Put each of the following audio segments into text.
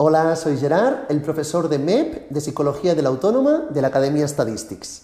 Hola, soy Gerard, el profesor de MEP de Psicología de la Autónoma de la Academia Statistics.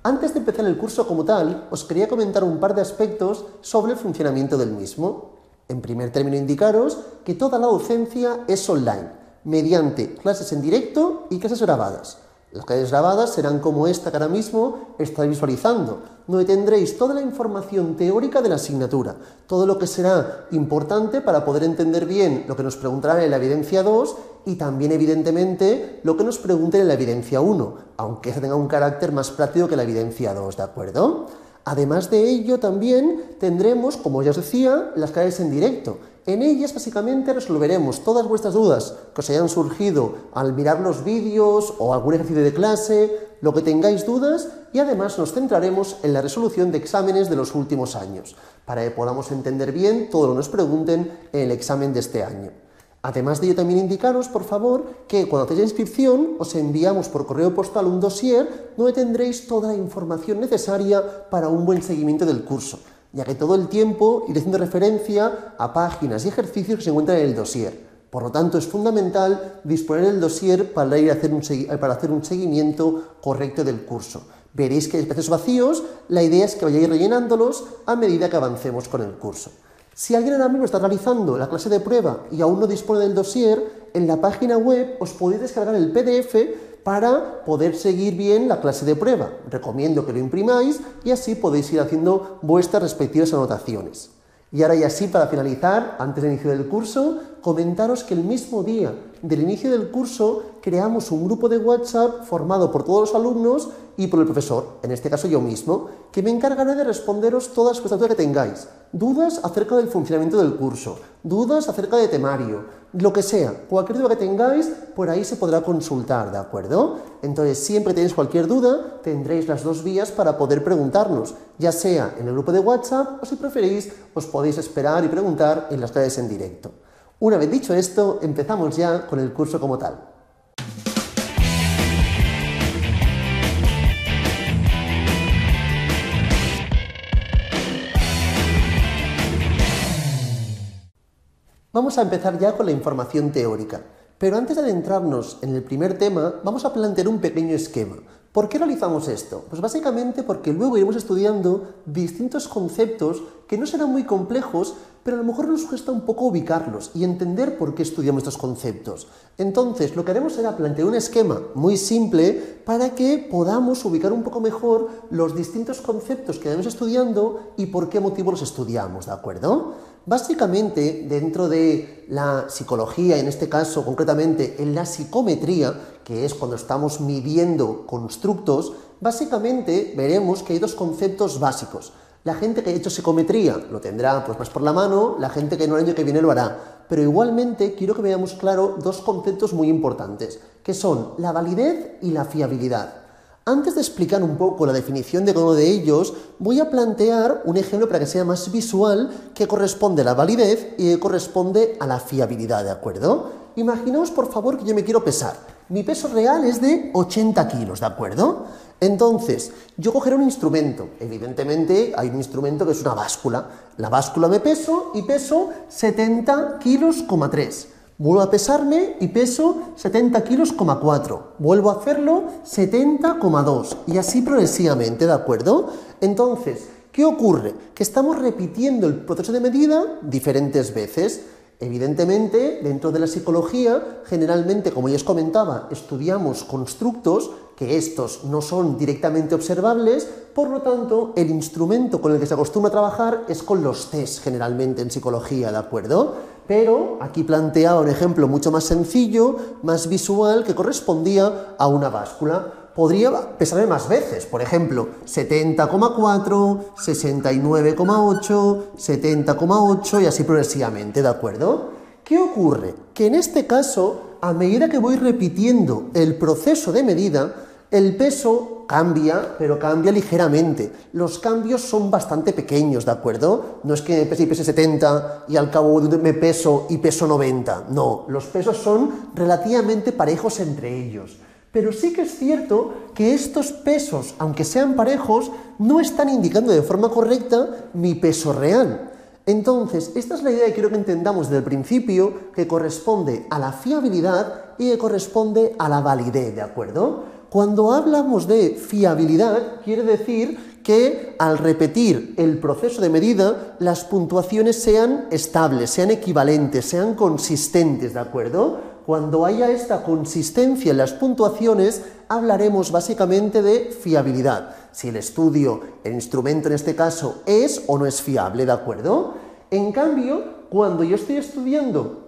Antes de empezar el curso como tal, os quería comentar un par de aspectos sobre el funcionamiento del mismo. En primer término, indicaros que toda la docencia es online, mediante clases en directo y clases grabadas. Las clases grabadas serán como esta que ahora mismo estáis visualizando, donde tendréis toda la información teórica de la asignatura, todo lo que será importante para poder entender bien lo que nos preguntarán en la evidencia 2 y también, evidentemente, lo que nos pregunten en la evidencia 1, aunque esa tenga un carácter más práctico que la evidencia 2, ¿de acuerdo? Además de ello, también tendremos, como ya os decía, las clases en directo. En ellas, básicamente, resolveremos todas vuestras dudas que os hayan surgido al mirar los vídeos o algún ejercicio de clase, lo que tengáis dudas, y además nos centraremos en la resolución de exámenes de los últimos años, para que podamos entender bien todo lo que nos pregunten en el examen de este año. Además de ello, también indicaros, por favor, que cuando hacéis la inscripción os enviamos por correo postal un dossier donde tendréis toda la información necesaria para un buen seguimiento del curso, ya que todo el tiempo iré haciendo referencia a páginas y ejercicios que se encuentran en el dossier. Por lo tanto, es fundamental disponer del dossier para hacer un seguimiento correcto del curso. Veréis que hay espacios vacíos, la idea es que vayáis rellenándolos a medida que avancemos con el curso. Si alguien ahora mismo está realizando la clase de prueba y aún no dispone del dossier, en la página web os podéis descargar el PDF para poder seguir bien la clase de prueba. Recomiendo que lo imprimáis y así podéis ir haciendo vuestras respectivas anotaciones. Y ahora ya sí, para finalizar, antes del inicio del curso, comentaros que el mismo día del inicio del curso creamos un grupo de WhatsApp formado por todos los alumnos y por el profesor, en este caso yo mismo, que me encargaré de responderos todas vuestras dudas que tengáis. Dudas acerca del funcionamiento del curso, dudas acerca de temario, lo que sea, cualquier duda que tengáis, por ahí se podrá consultar, ¿de acuerdo? Entonces, siempre que tenéis cualquier duda, tendréis las dos vías para poder preguntarnos, ya sea en el grupo de WhatsApp o, si preferís, os podéis esperar y preguntar en las clases en directo. Una vez dicho esto, empezamos ya con el curso como tal. Vamos a empezar ya con la información teórica, pero antes de adentrarnos en el primer tema, vamos a plantear un pequeño esquema. ¿Por qué realizamos esto? Pues básicamente porque luego iremos estudiando distintos conceptos que no serán muy complejos, pero a lo mejor nos cuesta un poco ubicarlos y entender por qué estudiamos estos conceptos. Entonces, lo que haremos será plantear un esquema muy simple para que podamos ubicar un poco mejor los distintos conceptos que vamos estudiando y por qué motivo los estudiamos, ¿de acuerdo? Básicamente, dentro de la psicología, en este caso concretamente en la psicometría, que es cuando estamos midiendo constructos, básicamente veremos que hay dos conceptos básicos. La gente que ha hecho psicometría lo tendrá pues más por la mano, la gente que no el año que viene lo hará. Pero igualmente quiero que veamos claro dos conceptos muy importantes, que son la validez y la fiabilidad. Antes de explicar un poco la definición de cada uno de ellos, voy a plantear un ejemplo para que sea más visual que corresponde a la validez y que corresponde a la fiabilidad, ¿de acuerdo? Imaginaos, por favor, que yo me quiero pesar. Mi peso real es de 80 kilos, ¿de acuerdo? Entonces, yo cogeré un instrumento. Evidentemente, hay un instrumento que es una báscula. La báscula me peso y peso 70,3 kilos. Vuelvo a pesarme y peso 70,4 kilos. Vuelvo a hacerlo 70,2 y así progresivamente, ¿de acuerdo? Entonces, ¿qué ocurre? Que estamos repitiendo el proceso de medida diferentes veces. Evidentemente, dentro de la psicología, generalmente, como ya os comentaba, estudiamos constructos que estos no son directamente observables, por lo tanto, el instrumento con el que se acostumbra a trabajar es con los test, generalmente en psicología, ¿de acuerdo? Pero aquí planteaba un ejemplo mucho más sencillo, más visual, que correspondía a una báscula. Podría pesarme más veces, por ejemplo, 70,4, 69,8, 70,8 y así progresivamente, ¿de acuerdo? ¿Qué ocurre? Que en este caso, a medida que voy repitiendo el proceso de medida, el peso cambia, pero cambia ligeramente. Los cambios son bastante pequeños, ¿de acuerdo? No es que me pese y pese 70 y al cabo me peso y peso 90. No, los pesos son relativamente parejos entre ellos. Pero sí que es cierto que estos pesos, aunque sean parejos, no están indicando de forma correcta mi peso real. Entonces, esta es la idea que quiero que entendamos desde el principio, que corresponde a la fiabilidad y que corresponde a la validez, ¿de acuerdo? Cuando hablamos de fiabilidad, quiere decir que al repetir el proceso de medida, las puntuaciones sean estables, sean equivalentes, sean consistentes, ¿de acuerdo? Cuando haya esta consistencia en las puntuaciones, hablaremos básicamente de fiabilidad. Si el estudio, el instrumento en este caso, es o no es fiable, ¿de acuerdo? En cambio, cuando yo estoy estudiando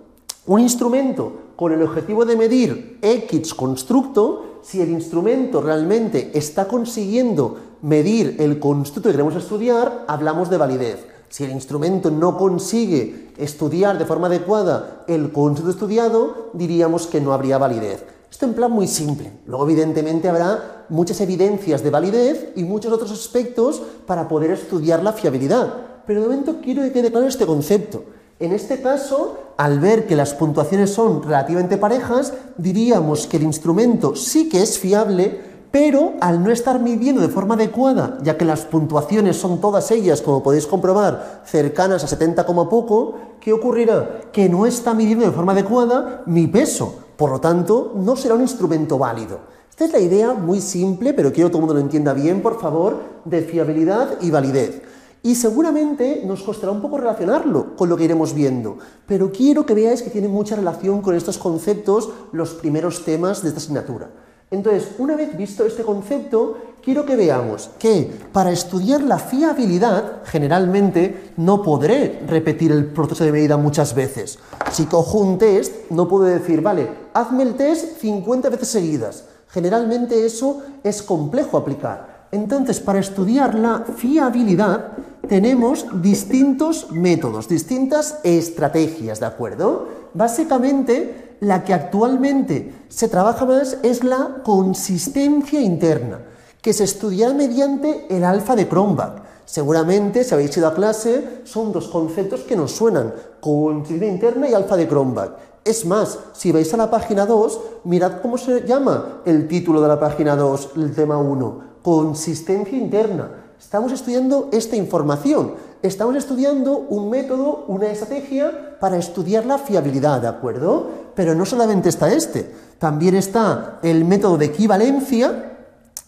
un instrumento con el objetivo de medir X constructo, si el instrumento realmente está consiguiendo medir el constructo que queremos estudiar, hablamos de validez. Si el instrumento no consigue estudiar de forma adecuada el constructo estudiado, diríamos que no habría validez. Esto en plan muy simple. Luego, evidentemente, habrá muchas evidencias de validez y muchos otros aspectos para poder estudiar la fiabilidad. Pero de momento quiero que quede claro este concepto. En este caso, al ver que las puntuaciones son relativamente parejas, diríamos que el instrumento sí que es fiable, pero al no estar midiendo de forma adecuada, ya que las puntuaciones son todas ellas, como podéis comprobar, cercanas a 70 como poco, ¿qué ocurrirá? Que no está midiendo de forma adecuada mi peso, por lo tanto, no será un instrumento válido. Esta es la idea muy simple, pero quiero que todo el mundo lo entienda bien, por favor, de fiabilidad y validez. Y seguramente nos costará un poco relacionarlo con lo que iremos viendo, pero quiero que veáis que tiene mucha relación con estos conceptos los primeros temas de esta asignatura. Entonces, una vez visto este concepto, quiero que veamos que para estudiar la fiabilidad, generalmente no podré repetir el proceso de medida muchas veces. Si cojo un test, no puedo decir, vale, hazme el test 50 veces seguidas. Generalmente eso es complejo aplicar. Entonces, para estudiar la fiabilidad, tenemos distintos métodos, distintas estrategias, ¿de acuerdo? Básicamente, la que actualmente se trabaja más es la consistencia interna, que se estudia mediante el alfa de Cronbach. Seguramente, si habéis ido a clase, son dos conceptos que nos suenan, consistencia interna y alfa de Cronbach. Es más, si vais a la página 2, mirad cómo se llama el título de la página 2, el tema 1, consistencia interna. Estamos estudiando esta información, estamos estudiando un método, una estrategia para estudiar la fiabilidad, ¿de acuerdo? Pero no solamente está este, también está el método de equivalencia,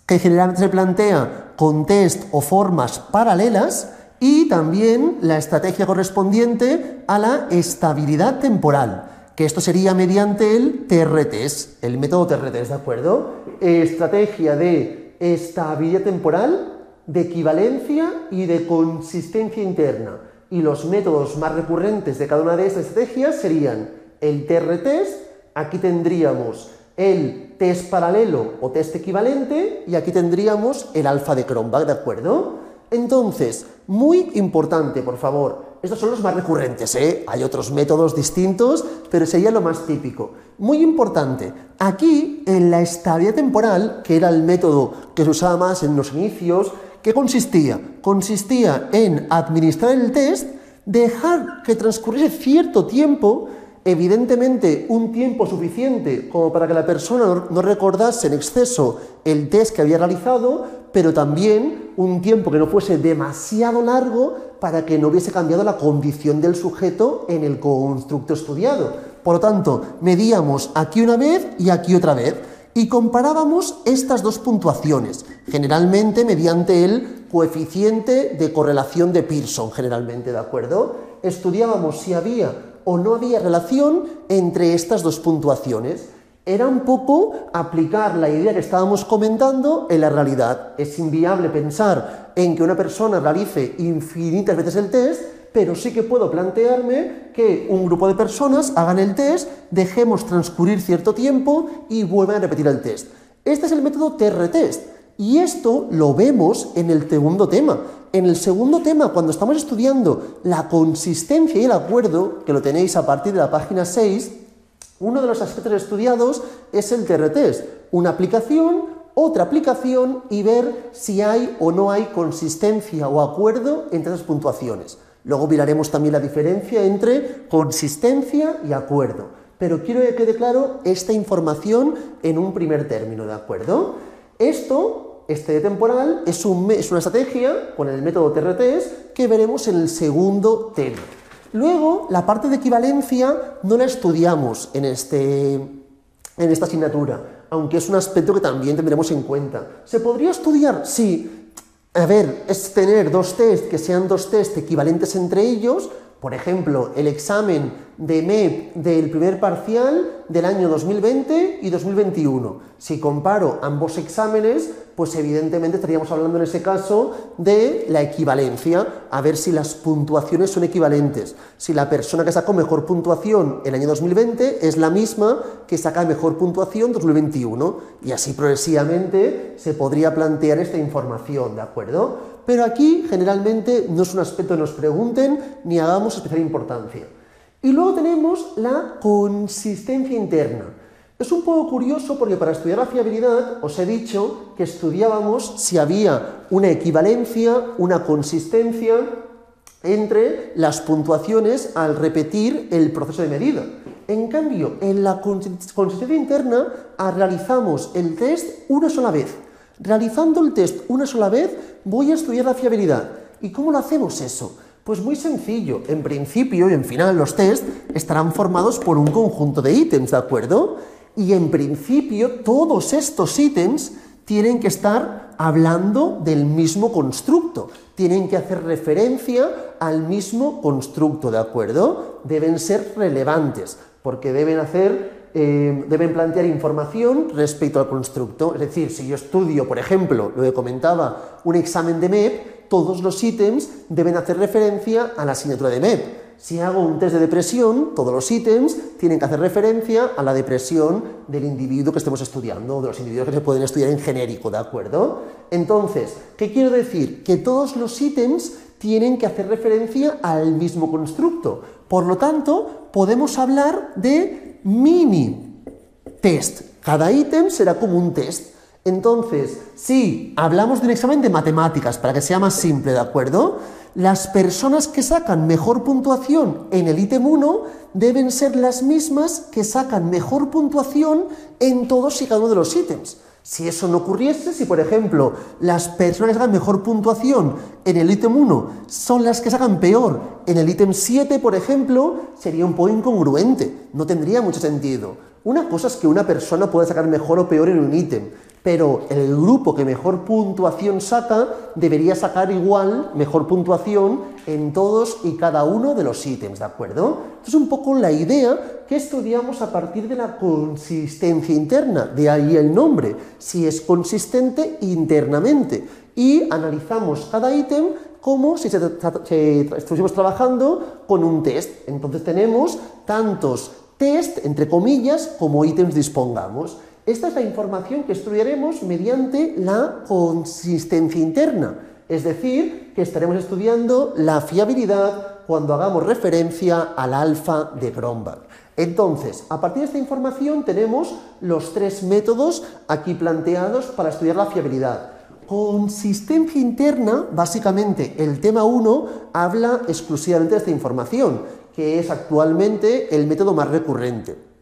que generalmente se plantea con test o formas paralelas, y también la estrategia correspondiente a la estabilidad temporal, que esto sería mediante el TR-test, el método TR-test, ¿de acuerdo? Estrategia de estabilidad temporal, de equivalencia y de consistencia interna. Y los métodos más recurrentes de cada una de estas estrategias serían el TR-test, aquí tendríamos el test paralelo o test equivalente y aquí tendríamos el alfa de Cronbach, ¿de acuerdo? Entonces, muy importante, por favor, estos son los más recurrentes, ¿eh? Hay otros métodos distintos, pero sería lo más típico. Muy importante, aquí en la estabilidad temporal, que era el método que se usaba más en los inicios, ¿qué consistía? Consistía en administrar el test, dejar que transcurriese cierto tiempo, evidentemente un tiempo suficiente como para que la persona no recordase en exceso el test que había realizado, pero también un tiempo que no fuese demasiado largo para que no hubiese cambiado la condición del sujeto en el constructo estudiado. Por lo tanto, medíamos aquí una vez y aquí otra vez y comparábamos estas dos puntuaciones, generalmente mediante el coeficiente de correlación de Pearson, generalmente, ¿de acuerdo? Estudiábamos si había o no había relación entre estas dos puntuaciones. Era un poco aplicar la idea que estábamos comentando en la realidad. Es inviable pensar en que una persona realice infinitas veces el test, pero sí que puedo plantearme que un grupo de personas hagan el test, dejemos transcurrir cierto tiempo y vuelvan a repetir el test. Este es el método TR-test y esto lo vemos en el segundo tema. En el segundo tema, cuando estamos estudiando la consistencia y el acuerdo, que lo tenéis a partir de la página 6, uno de los aspectos estudiados es el TR-test, una aplicación, otra aplicación y ver si hay o no hay consistencia o acuerdo entre esas puntuaciones. Luego miraremos también la diferencia entre consistencia y acuerdo, pero quiero que quede claro esta información en un primer término, ¿de acuerdo? Esto Este de temporal es una estrategia con el método TRTs que veremos en el segundo tema. Luego, la parte de equivalencia no la estudiamos en esta asignatura, aunque es un aspecto que también tendremos en cuenta. ¿Se podría estudiar? Sí. A ver, es tener dos test que sean dos test equivalentes entre ellos. Por ejemplo, el examen de MEP del primer parcial del año 2020 y 2021. Si comparo ambos exámenes, pues evidentemente estaríamos hablando en ese caso de la equivalencia, a ver si las puntuaciones son equivalentes. Si la persona que sacó mejor puntuación el año 2020 es la misma que saca mejor puntuación 2021. Y así progresivamente se podría plantear esta información, ¿de acuerdo? Pero aquí generalmente no es un aspecto que nos pregunten ni hagamos especial importancia. Y luego tenemos la consistencia interna. Es un poco curioso porque para estudiar la fiabilidad os he dicho que estudiábamos si había una equivalencia, una consistencia entre las puntuaciones al repetir el proceso de medida. En cambio, en la consistencia interna realizamos el test una sola vez. Realizando el test una sola vez voy a estudiar la fiabilidad. ¿Y cómo lo hacemos eso? Pues muy sencillo. En principio y en final los test estarán formados por un conjunto de ítems, ¿de acuerdo? Y en principio todos estos ítems tienen que estar hablando del mismo constructo, tienen que hacer referencia al mismo constructo, ¿de acuerdo? Deben ser relevantes, porque deben plantear información respecto al constructo. Es decir, si yo estudio, por ejemplo, lo que comentaba, un examen de MEP, todos los ítems deben hacer referencia a la asignatura de MEP. Si hago un test de depresión, todos los ítems tienen que hacer referencia a la depresión del individuo que estemos estudiando, de los individuos que se pueden estudiar en genérico, ¿de acuerdo? Entonces, ¿qué quiero decir? Que todos los ítems tienen que hacer referencia al mismo constructo. Por lo tanto, podemos hablar de mini test. Cada ítem será como un test. Entonces, si hablamos de un examen de matemáticas, para que sea más simple, ¿de acuerdo? Las personas que sacan mejor puntuación en el ítem 1 deben ser las mismas que sacan mejor puntuación en todos y cada uno de los ítems. Si eso no ocurriese, si por ejemplo las personas que sacan mejor puntuación en el ítem 1 son las que sacan peor en el ítem 7, por ejemplo, sería un poco incongruente, no tendría mucho sentido. Una cosa es que una persona pueda sacar mejor o peor en un ítem, pero el grupo que mejor puntuación saca debería sacar igual mejor puntuación en todos y cada uno de los ítems, ¿de acuerdo? Esto es un poco la idea que estudiamos a partir de la consistencia interna, de ahí el nombre, si es consistente internamente, y analizamos cada ítem como si estuviésemos trabajando con un test. Entonces tenemos tantos test, entre comillas, como ítems dispongamos. Esta es la información que estudiaremos mediante la consistencia interna, es decir, que estaremos estudiando la fiabilidad cuando hagamos referencia al alfa de Cronbach. Entonces, a partir de esta información tenemos los tres métodos aquí planteados para estudiar la fiabilidad. Consistencia interna, básicamente el tema 1 habla exclusivamente de esta información, que es actualmente el método más recurrente.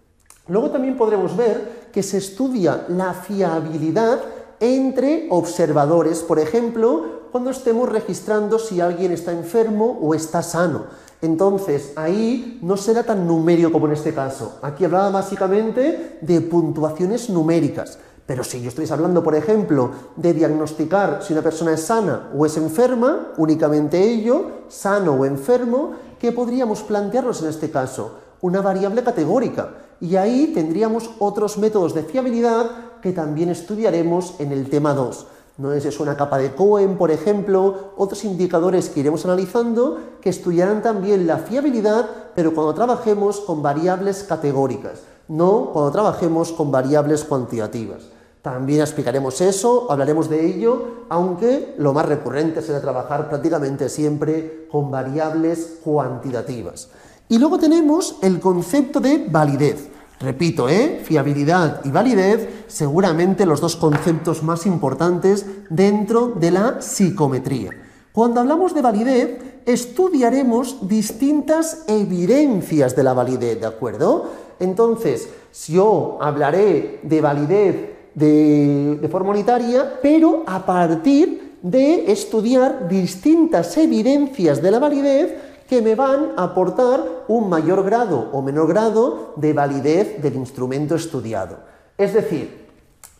Luego también podremos ver que se estudia la fiabilidad entre observadores, por ejemplo, cuando estemos registrando si alguien está enfermo o está sano. Entonces, ahí no será tan numérico como en este caso. Aquí hablaba básicamente de puntuaciones numéricas. Pero si yo estoy hablando, por ejemplo, de diagnosticar si una persona es sana o es enferma, únicamente ello, sano o enfermo, ¿qué podríamos plantearnos en este caso? Una variable categórica. Y ahí tendríamos otros métodos de fiabilidad que también estudiaremos en el tema 2. ¿No es eso una capa de Cohen, por ejemplo? Otros indicadores que iremos analizando que estudiarán también la fiabilidad, pero cuando trabajemos con variables categóricas, no cuando trabajemos con variables cuantitativas. También explicaremos eso, hablaremos de ello, aunque lo más recurrente será trabajar prácticamente siempre con variables cuantitativas. Y luego tenemos el concepto de validez. Repito, fiabilidad y validez, seguramente los dos conceptos más importantes dentro de la psicometría. Cuando hablamos de validez, estudiaremos distintas evidencias de la validez, ¿de acuerdo? Entonces, si yo hablaré de validez de forma unitaria, pero a partir de estudiar distintas evidencias de la validez que me van a aportar un mayor grado o menor grado de validez del instrumento estudiado. Es decir,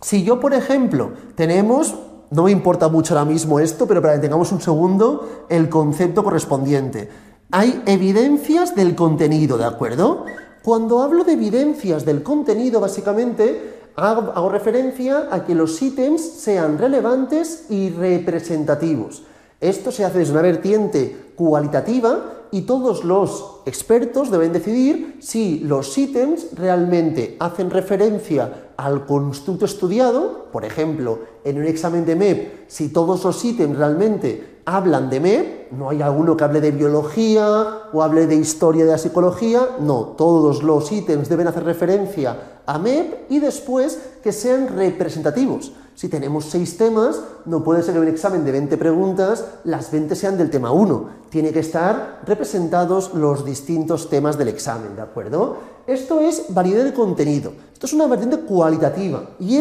si yo, por ejemplo, tenemos, no me importa mucho ahora mismo esto, pero para que tengamos un segundo, el concepto correspondiente. Hay evidencias del contenido, ¿de acuerdo? Cuando hablo de evidencias del contenido, básicamente hago referencia a que los ítems sean relevantes y representativos. Esto se hace desde una vertiente cualitativa y todos los expertos deben decidir si los ítems realmente hacen referencia al constructo estudiado. Por ejemplo, en un examen de MEP, si todos los ítems realmente hablan de MEP, no hay alguno que hable de biología o hable de historia de la psicología, no, todos los ítems deben hacer referencia a MEP y después que sean representativos. Si tenemos 6 temas, no puede ser que en un examen de 20 preguntas las 20 sean del tema 1. Tiene que estar representados los distintos temas del examen, ¿de acuerdo? Esto es validez de contenido. Esto es una vertiente cualitativa y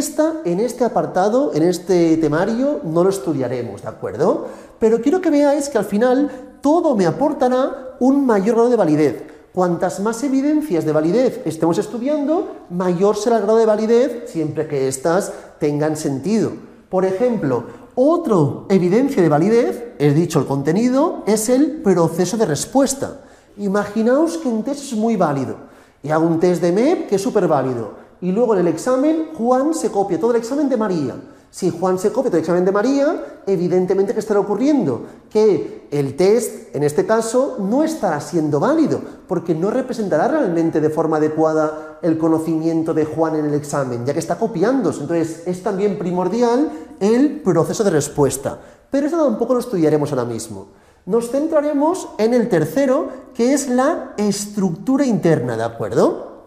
en este apartado, en este temario, no lo estudiaremos, ¿de acuerdo? Pero quiero que veáis que al final todo me aportará un mayor grado de validez. Cuantas más evidencias de validez estemos estudiando, mayor será el grado de validez siempre que éstas tengan sentido. Por ejemplo, otra evidencia de validez, he dicho el contenido, es el proceso de respuesta. Imaginaos que un test es muy válido y hago un test de MEP que es súper válido y luego en el examen Juan se copia todo el examen de María. Si Juan se copia todo el examen de María, evidentemente ¿qué estará ocurriendo? Que el test, en este caso, no estará siendo válido, porque no representará realmente de forma adecuada el conocimiento de Juan en el examen, ya que está copiándose. Entonces, es también primordial el proceso de respuesta. Pero esto tampoco lo estudiaremos ahora mismo. Nos centraremos en el tercero, que es la estructura interna, ¿de acuerdo?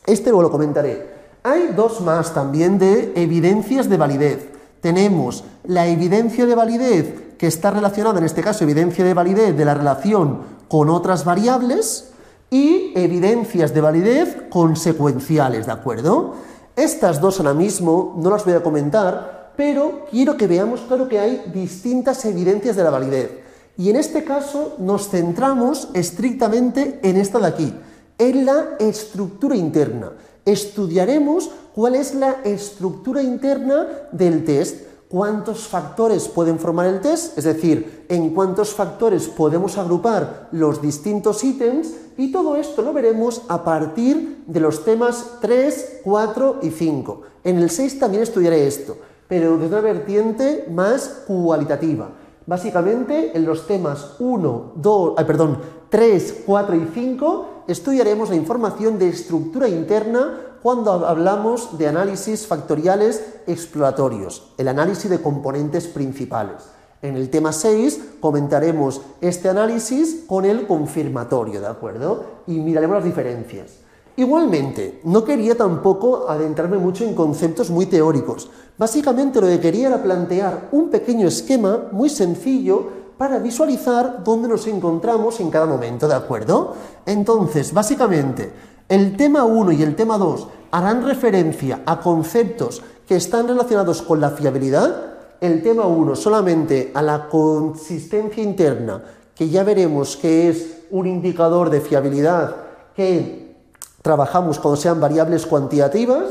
Este luego lo comentaré. Hay 2 más también de evidencias de validez. Tenemos la evidencia de validez que está relacionada, en este caso, evidencia de validez de la relación con otras variables y evidencias de validez consecuenciales, ¿de acuerdo? Estas 2 ahora mismo no las voy a comentar, pero quiero que veamos claro que hay distintas evidencias de la validez. Y en este caso nos centramos estrictamente en esta de aquí, en la estructura interna. Estudiaremos cuál es la estructura interna del test, cuántos factores pueden formar el test, es decir, en cuántos factores podemos agrupar los distintos ítems, y todo esto lo veremos a partir de los temas 3, 4 y 5. En el 6 también estudiaré esto, pero desde una vertiente más cualitativa. Básicamente, en los temas 3, 4 y 5 estudiaremos la información de estructura interna cuando hablamos de análisis factoriales exploratorios, el análisis de componentes principales. En el tema 6 comentaremos este análisis con el confirmatorio, ¿de acuerdo? Y miraremos las diferencias. Igualmente, no quería tampoco adentrarme mucho en conceptos muy teóricos. Básicamente lo que quería era plantear un pequeño esquema muy sencillo para visualizar dónde nos encontramos en cada momento, ¿de acuerdo? Entonces, básicamente, el tema 1 y el tema 2 harán referencia a conceptos que están relacionados con la fiabilidad. El tema 1 solamente a la consistencia interna, que ya veremos que es un indicador de fiabilidad que trabajamos cuando sean variables cuantitativas,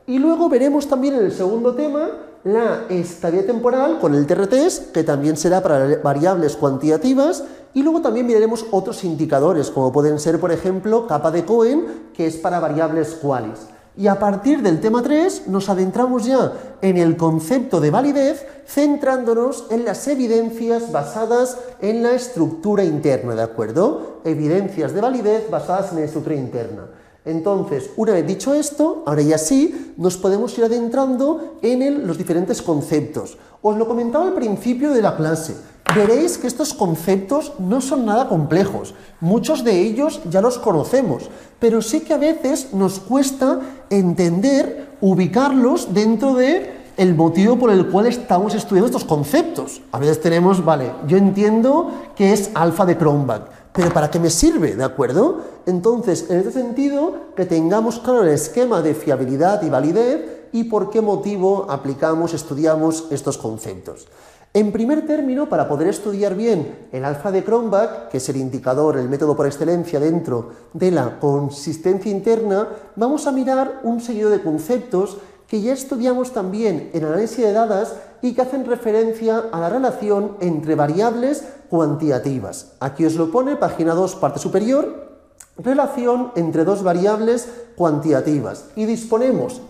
y luego veremos también en el segundo tema la estabilidad temporal con el TRTs, que también será para variables cuantitativas, y luego también miraremos otros indicadores, como pueden ser, por ejemplo, capa de Cohen, que es para variables qualis. Y a partir del tema 3 nos adentramos ya en el concepto de validez, centrándonos en las evidencias basadas en la estructura interna, ¿de acuerdo? Evidencias de validez basadas en la estructura interna. Entonces, una vez dicho esto, ahora ya sí, nos podemos ir adentrando en los diferentes conceptos. Os lo comentaba al principio de la clase. Veréis que estos conceptos no son nada complejos. Muchos de ellos ya los conocemos, pero sí que a veces nos cuesta entender, ubicarlos dentro del motivo por el cual estamos estudiando estos conceptos. A veces tenemos, vale, yo entiendo que es alfa de Cronbach, pero ¿para qué me sirve? ¿De acuerdo? Entonces, en este sentido, que tengamos claro el esquema de fiabilidad y validez y por qué motivo aplicamos, estudiamos estos conceptos. En primer término, para poder estudiar bien el alfa de Cronbach, que es el indicador, el método por excelencia dentro de la consistencia interna, vamos a mirar un seguido de conceptos que ya estudiamos también en análisis de datos y que hacen referencia a la relación entre variables cuantitativas. Aquí os lo pone, página 2, parte superior, relación entre dos variables cuantitativas. Y disponemos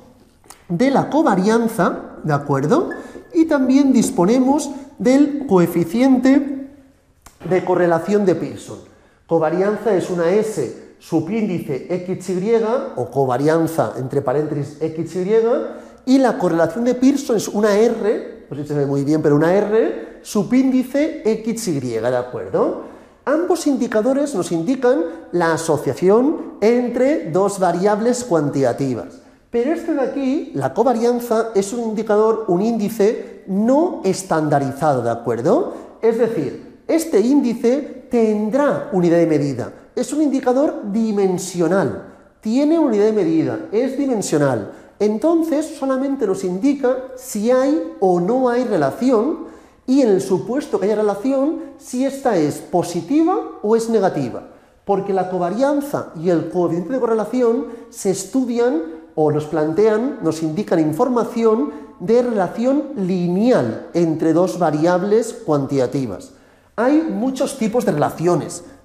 de la covarianza, ¿de acuerdo? Y también disponemos del coeficiente de correlación de Pearson. Covarianza es una S subíndice XY, o covarianza entre paréntesis XY, y la correlación de Pearson es una R, no sé si se ve muy bien, pero una R subíndice XY, ¿de acuerdo? Ambos indicadores nos indican la asociación entre dos variables cuantitativas. Pero este de aquí, la covarianza, es un indicador, un índice no estandarizado, ¿de acuerdo? Es decir, este índice tendrá unidad de medida. Es un indicador dimensional. Tiene unidad de medida, es dimensional. Entonces, solamente nos indica si hay o no hay relación y en el supuesto que haya relación, si esta es positiva o es negativa. Porque la covarianza y el coeficiente de correlación se estudian o nos plantean, nos indican información de relación lineal entre dos variables cuantitativas. Hay muchos tipos de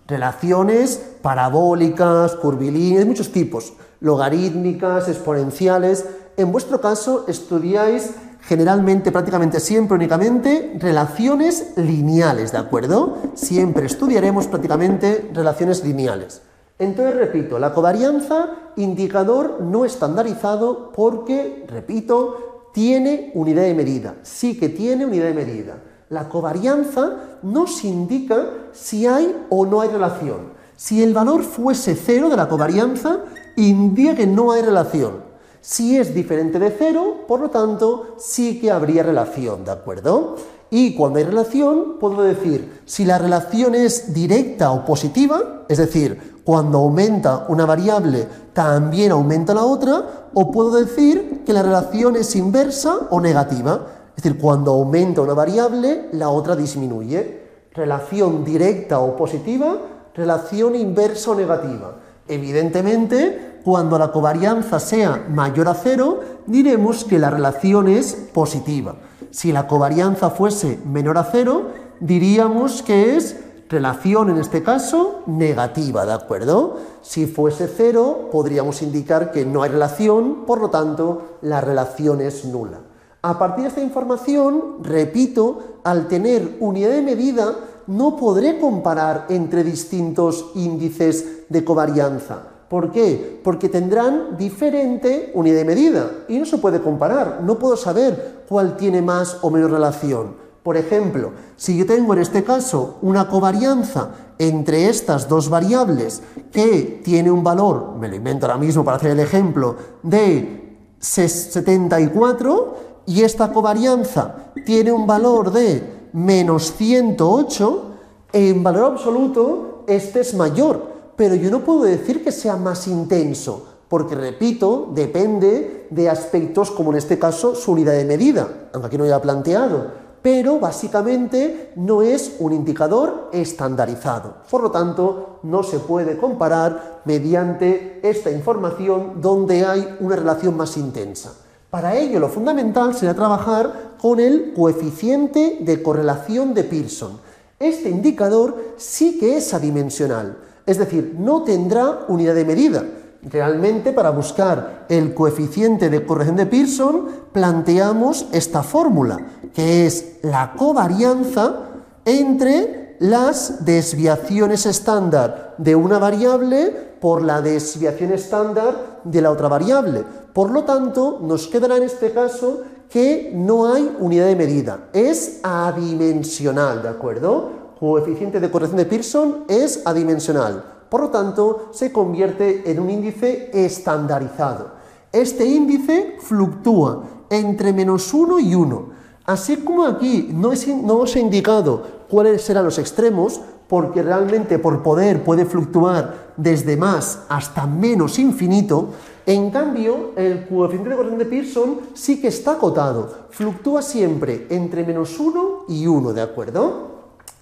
relaciones parabólicas, curvilíneas, muchos tipos, logarítmicas, exponenciales. En vuestro caso estudiáis generalmente, prácticamente siempre, únicamente, relaciones lineales, ¿de acuerdo? Siempre estudiaremos prácticamente relaciones lineales. Entonces, repito, la covarianza, indicador no estandarizado porque, repito, tiene unidad de medida. Sí que tiene unidad de medida. La covarianza nos indica si hay o no hay relación. Si el valor fuese 0 de la covarianza, indica que no hay relación. Si es diferente de 0, por lo tanto, sí que habría relación, ¿de acuerdo? Y cuando hay relación, puedo decir si la relación es directa o positiva, es decir, cuando aumenta una variable, también aumenta la otra, o puedo decir que la relación es inversa o negativa, es decir, cuando aumenta una variable, la otra disminuye. Relación directa o positiva, relación inversa o negativa. Evidentemente, cuando la covarianza sea mayor a 0, diremos que la relación es positiva. Si la covarianza fuese menor a 0, diríamos que es relación, en este caso, negativa, ¿de acuerdo? Si fuese 0, podríamos indicar que no hay relación, por lo tanto, la relación es nula. A partir de esta información, repito, al tener unidad de medida, no podré comparar entre distintos índices de covarianza. ¿Por qué? Porque tendrán diferente unidad de medida y no se puede comparar, no puedo saber cuál tiene más o menos relación. Por ejemplo, si yo tengo en este caso una covarianza entre estas dos variables que tiene un valor, me lo invento ahora mismo para hacer el ejemplo, de 74 y esta covarianza tiene un valor de menos 108, en valor absoluto este es mayor. Pero yo no puedo decir que sea más intenso, porque, repito, depende de aspectos como en este caso su unidad de medida, aunque aquí no haya planteado, pero básicamente no es un indicador estandarizado. Por lo tanto, no se puede comparar mediante esta información donde hay una relación más intensa. Para ello, lo fundamental será trabajar con el coeficiente de correlación de Pearson. Este indicador sí que es adimensional. Es decir, no tendrá unidad de medida. Realmente, para buscar el coeficiente de correlación de Pearson, planteamos esta fórmula, que es la covarianza entre las desviaciones estándar de una variable por la desviación estándar de la otra variable. Por lo tanto, nos quedará en este caso que no hay unidad de medida, es adimensional, ¿de acuerdo? Coeficiente de correlación de Pearson es adimensional, por lo tanto se convierte en un índice estandarizado. Este índice fluctúa entre -1 y 1. Así como aquí no os he indicado cuáles serán los extremos, porque realmente por poder puede fluctuar desde más hasta menos infinito. En cambio, el coeficiente de correlación de Pearson sí que está acotado, fluctúa siempre entre -1 y 1, ¿de acuerdo?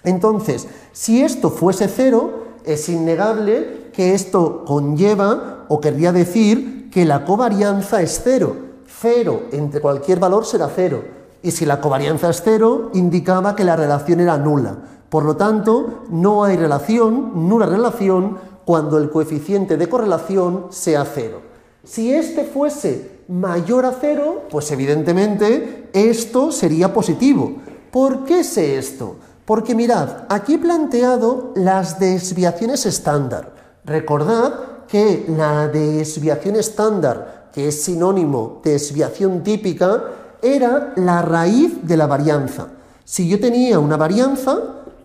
Entonces, si esto fuese 0, es innegable que esto conlleva o querría decir que la covarianza es 0. 0 entre cualquier valor será 0. Y si la covarianza es 0, indicaba que la relación era nula. Por lo tanto, no hay relación, nula relación, cuando el coeficiente de correlación sea 0. Si este fuese mayor a 0, pues evidentemente esto sería positivo. ¿Por qué sé esto? Porque mirad, aquí he planteado las desviaciones estándar. Recordad que la desviación estándar, que es sinónimo de desviación típica, era la raíz de la varianza. Si yo tenía una varianza,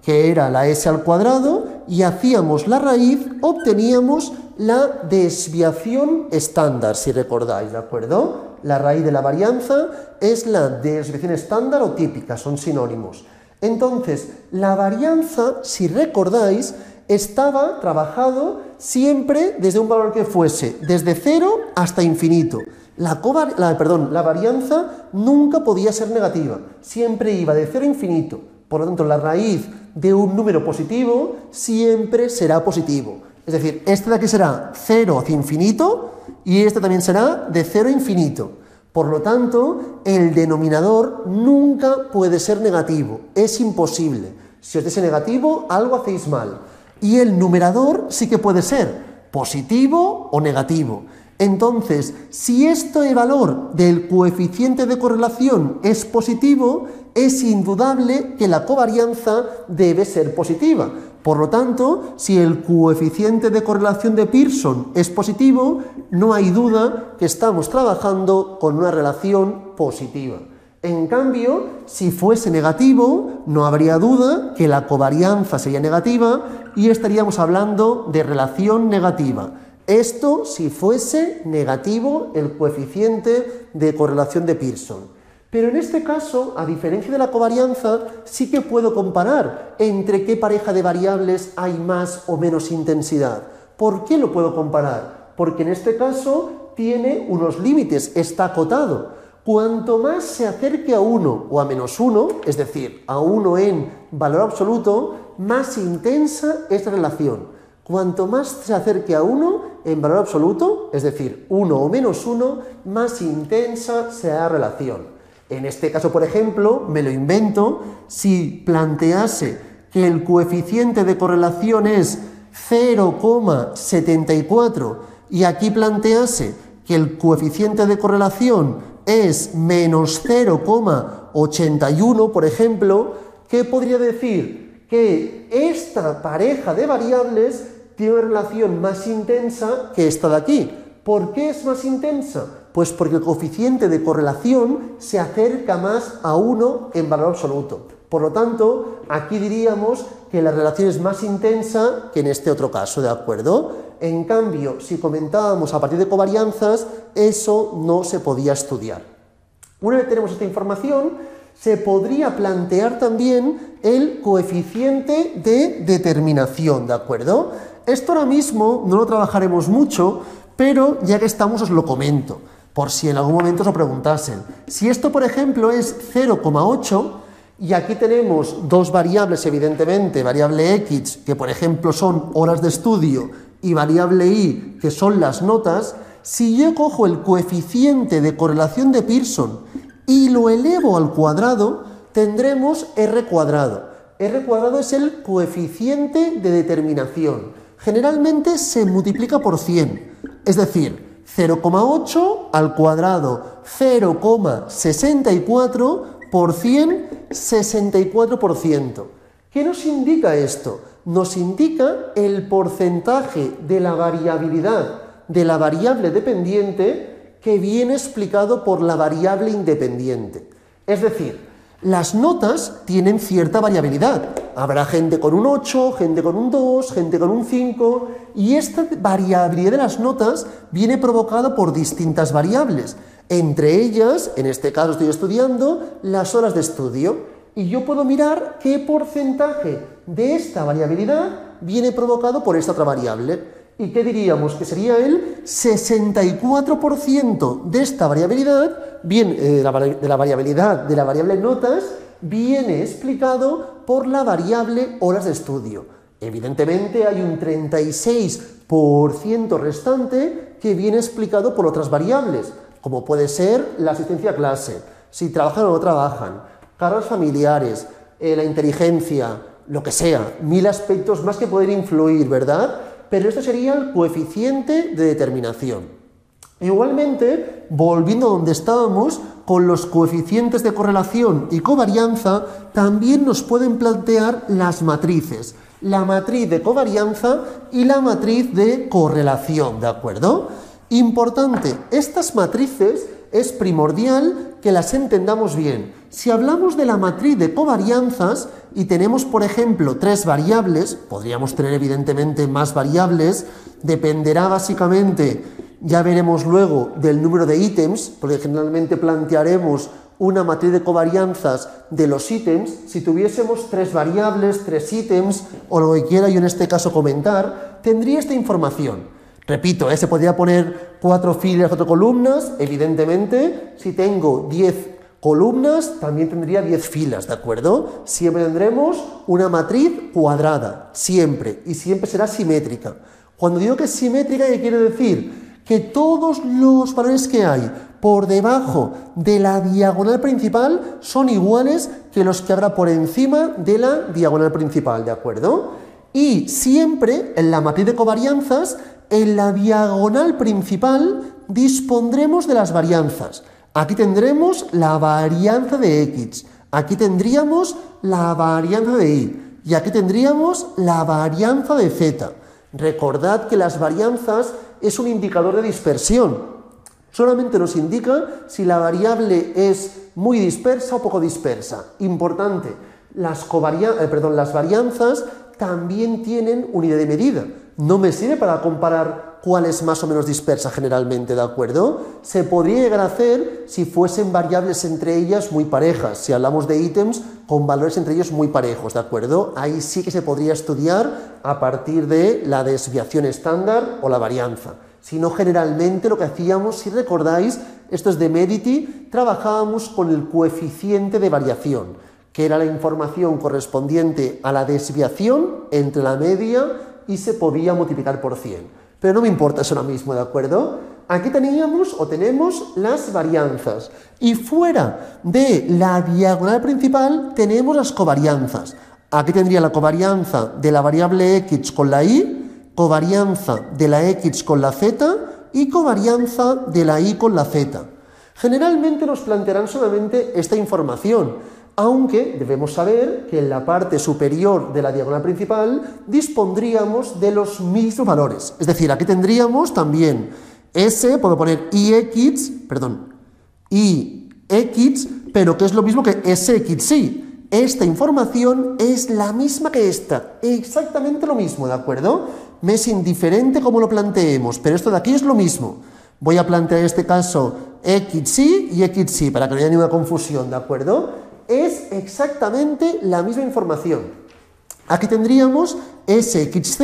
que era la s al cuadrado, y hacíamos la raíz, obteníamos la desviación estándar, si recordáis, ¿de acuerdo? La raíz de la varianza es la desviación estándar o típica, son sinónimos. Entonces, la varianza, si recordáis, estaba trabajado siempre desde un valor que fuese desde 0 hasta infinito. La varianza nunca podía ser negativa, siempre iba de 0 a infinito. Por lo tanto, la raíz de un número positivo siempre será positivo. Es decir, este de aquí será 0 hacia infinito y este también será de 0 a infinito. Por lo tanto, el denominador nunca puede ser negativo, es imposible. Si os diese negativo, algo hacéis mal. Y el numerador sí que puede ser positivo o negativo. Entonces, si este valor del coeficiente de correlación es positivo, es indudable que la covarianza debe ser positiva. Por lo tanto, si el coeficiente de correlación de Pearson es positivo, no hay duda que estamos trabajando con una relación positiva. En cambio, si fuese negativo, no habría duda que la covarianza sería negativa y estaríamos hablando de relación negativa. Esto si fuese negativo el coeficiente de correlación de Pearson. Pero en este caso, a diferencia de la covarianza, sí que puedo comparar entre qué pareja de variables hay más o menos intensidad. ¿Por qué lo puedo comparar? Porque en este caso tiene unos límites, está acotado. Cuanto más se acerque a 1 o a -1, es decir, a 1 en valor absoluto, más intensa es la relación. Cuanto más se acerque a 1 en valor absoluto, es decir, 1 o -1, más intensa será la relación. En este caso, por ejemplo, me lo invento, si plantease que el coeficiente de correlación es 0,74 y aquí plantease que el coeficiente de correlación es menos 0,81, por ejemplo, ¿qué podría decir? Que esta pareja de variables tiene una relación más intensa que esta de aquí. ¿Por qué es más intensa? Pues porque el coeficiente de correlación se acerca más a 1 en valor absoluto. Por lo tanto, aquí diríamos que la relación es más intensa que en este otro caso, ¿de acuerdo? En cambio, si comentábamos a partir de covarianzas, eso no se podía estudiar. Una vez tenemos esta información, se podría plantear también el coeficiente de determinación, ¿de acuerdo? Esto ahora mismo no lo trabajaremos mucho, pero ya que estamos os lo comento, por si en algún momento os lo preguntasen. Si esto, por ejemplo, es 0,8, y aquí tenemos dos variables, evidentemente, variable X, que por ejemplo son horas de estudio, y variable Y, que son las notas, si yo cojo el coeficiente de correlación de Pearson y lo elevo al cuadrado, tendremos R cuadrado. R cuadrado es el coeficiente de determinación. Generalmente se multiplica por 100, es decir, 0,8 al cuadrado, 0,64 por 100, 64%. ¿Qué nos indica esto? Nos indica el porcentaje de la variabilidad de la variable dependiente que viene explicado por la variable independiente. Es decir, las notas tienen cierta variabilidad. Habrá gente con un 8, gente con un 2, gente con un 5, y esta variabilidad de las notas viene provocada por distintas variables. Entre ellas, en este caso estoy estudiando, las horas de estudio. y yo puedo mirar qué porcentaje de esta variabilidad viene provocado por esta otra variable. ¿Y qué diríamos? Que sería el 64% de esta variabilidad, de la variable notas, viene explicado por la variable horas de estudio. Evidentemente hay un 36% restante que viene explicado por otras variables, como puede ser la asistencia a clase, si trabajan o no trabajan, cargas familiares, la inteligencia, lo que sea, 1000 aspectos más que pueden influir, ¿verdad? Pero esto sería el coeficiente de determinación. Igualmente, volviendo a donde estábamos, con los coeficientes de correlación y covarianza, también nos pueden plantear las matrices. La matriz de covarianza y la matriz de correlación, ¿de acuerdo? Importante, estas matrices es primordial que las entendamos bien. Si hablamos de la matriz de covarianzas y tenemos, por ejemplo, 3 variables, podríamos tener evidentemente más variables, dependerá básicamente, ya veremos luego, del número de ítems, porque generalmente plantearemos una matriz de covarianzas de los ítems. Si tuviésemos 3 variables, 3 ítems, o lo que quiera yo en este caso comentar, tendría esta información. Repito, se podría poner 4 filas, 4 columnas, evidentemente, si tengo 10 columnas, también tendría 10 filas, ¿de acuerdo? Siempre tendremos una matriz cuadrada, siempre, y siempre será simétrica. Cuando digo que es simétrica, ¿qué quiere decir? Que todos los valores que hay por debajo de la diagonal principal son iguales que los que habrá por encima de la diagonal principal, ¿de acuerdo? Y siempre, en la matriz de covarianzas, en la diagonal principal dispondremos de las varianzas. Aquí tendremos la varianza de X, aquí tendríamos la varianza de Y, y aquí tendríamos la varianza de Z. Recordad que las varianzas es un indicador de dispersión. Solamente nos indica si la variable es muy dispersa o poco dispersa. Importante, las varianzas también tienen unidad de medida. No me sirve para comparar cuál es más o menos dispersa generalmente, ¿de acuerdo? Se podría llegar a hacer si fuesen variables entre ellas muy parejas, si hablamos de ítems con valores entre ellos muy parejos, ¿de acuerdo? Ahí sí que se podría estudiar a partir de la desviación estándar o la varianza. Si no, generalmente lo que hacíamos, si recordáis, esto es de Medity, trabajábamos con el coeficiente de variación, que era la información correspondiente a la desviación entre la media y se podía multiplicar por 100. Pero no me importa eso ahora mismo, ¿de acuerdo? Aquí tenemos las varianzas y fuera de la diagonal principal tenemos las covarianzas. Aquí tendría la covarianza de la variable X con la Y, covarianza de la X con la Z y covarianza de la Y con la Z. Generalmente nos plantearán solamente esta información, aunque debemos saber que en la parte superior de la diagonal principal dispondríamos de los mismos valores. Es decir, aquí tendríamos también puedo poner IX, pero que es lo mismo que SXY. Esta información es la misma que esta, exactamente lo mismo, ¿de acuerdo? Me es indiferente cómo lo planteemos, pero esto de aquí es lo mismo. Voy a plantear en este caso XY y XY para que no haya ninguna confusión, ¿de acuerdo? Es exactamente la misma información. Aquí tendríamos SXZ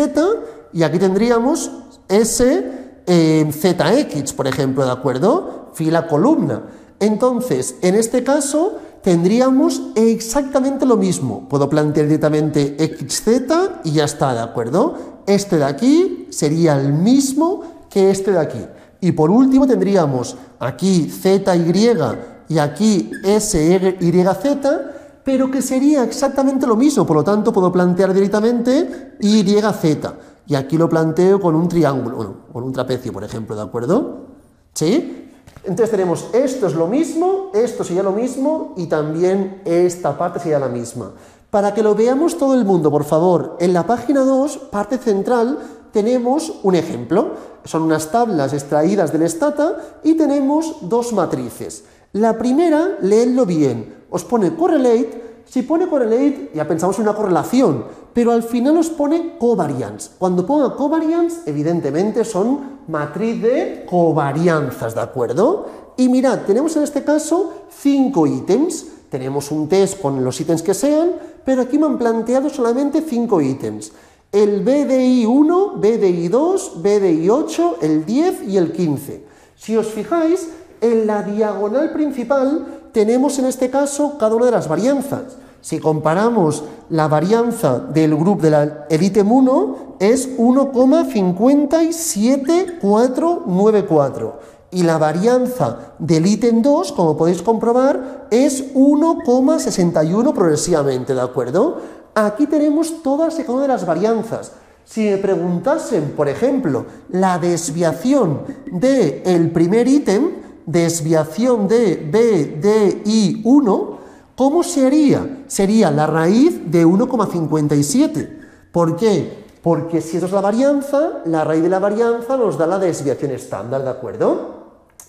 y aquí tendríamos SZX, por ejemplo, ¿de acuerdo? Fila, columna. Entonces, en este caso, tendríamos exactamente lo mismo. Puedo plantear directamente XZ y ya está, ¿de acuerdo? Este de aquí sería el mismo que este de aquí. Y por último tendríamos aquí ZY y aquí SYZ, pero que sería exactamente lo mismo, por lo tanto puedo plantear directamente YZ, y aquí lo planteo con un triángulo, con un trapecio, por ejemplo, ¿de acuerdo? ¿Sí? Entonces tenemos esto es lo mismo, esto sería lo mismo, y también esta parte sería la misma. Para que lo veamos todo el mundo, por favor, en la página 2, parte central, tenemos un ejemplo. Son unas tablas extraídas del Stata y tenemos 2 matrices. La primera, leedlo bien, os pone correlate. Si pone correlate, ya pensamos en una correlación, pero al final os pone covariance. Cuando ponga covariance, evidentemente son matriz de covarianzas, ¿de acuerdo? Y mirad, tenemos en este caso 5 ítems. tenemos un test con los ítems que sean, pero aquí me han planteado solamente 5 ítems. El BDI 1, BDI 2, BDI 8, el 10 y el 15. Si os fijáis, en la diagonal principal tenemos en este caso cada una de las varianzas. Si comparamos la varianza del grupo del ítem 1 es 1,57494 y la varianza del ítem 2, como podéis comprobar, es 1,61 progresivamente, ¿de acuerdo? Aquí tenemos todas y cada una de las varianzas. Si me preguntasen, por ejemplo, la desviación del primer ítem, desviación de BDI1, ¿cómo sería? Sería la raíz de 1,57. ¿Por qué? Porque si eso es la varianza, la raíz de la varianza nos da la desviación estándar, ¿de acuerdo?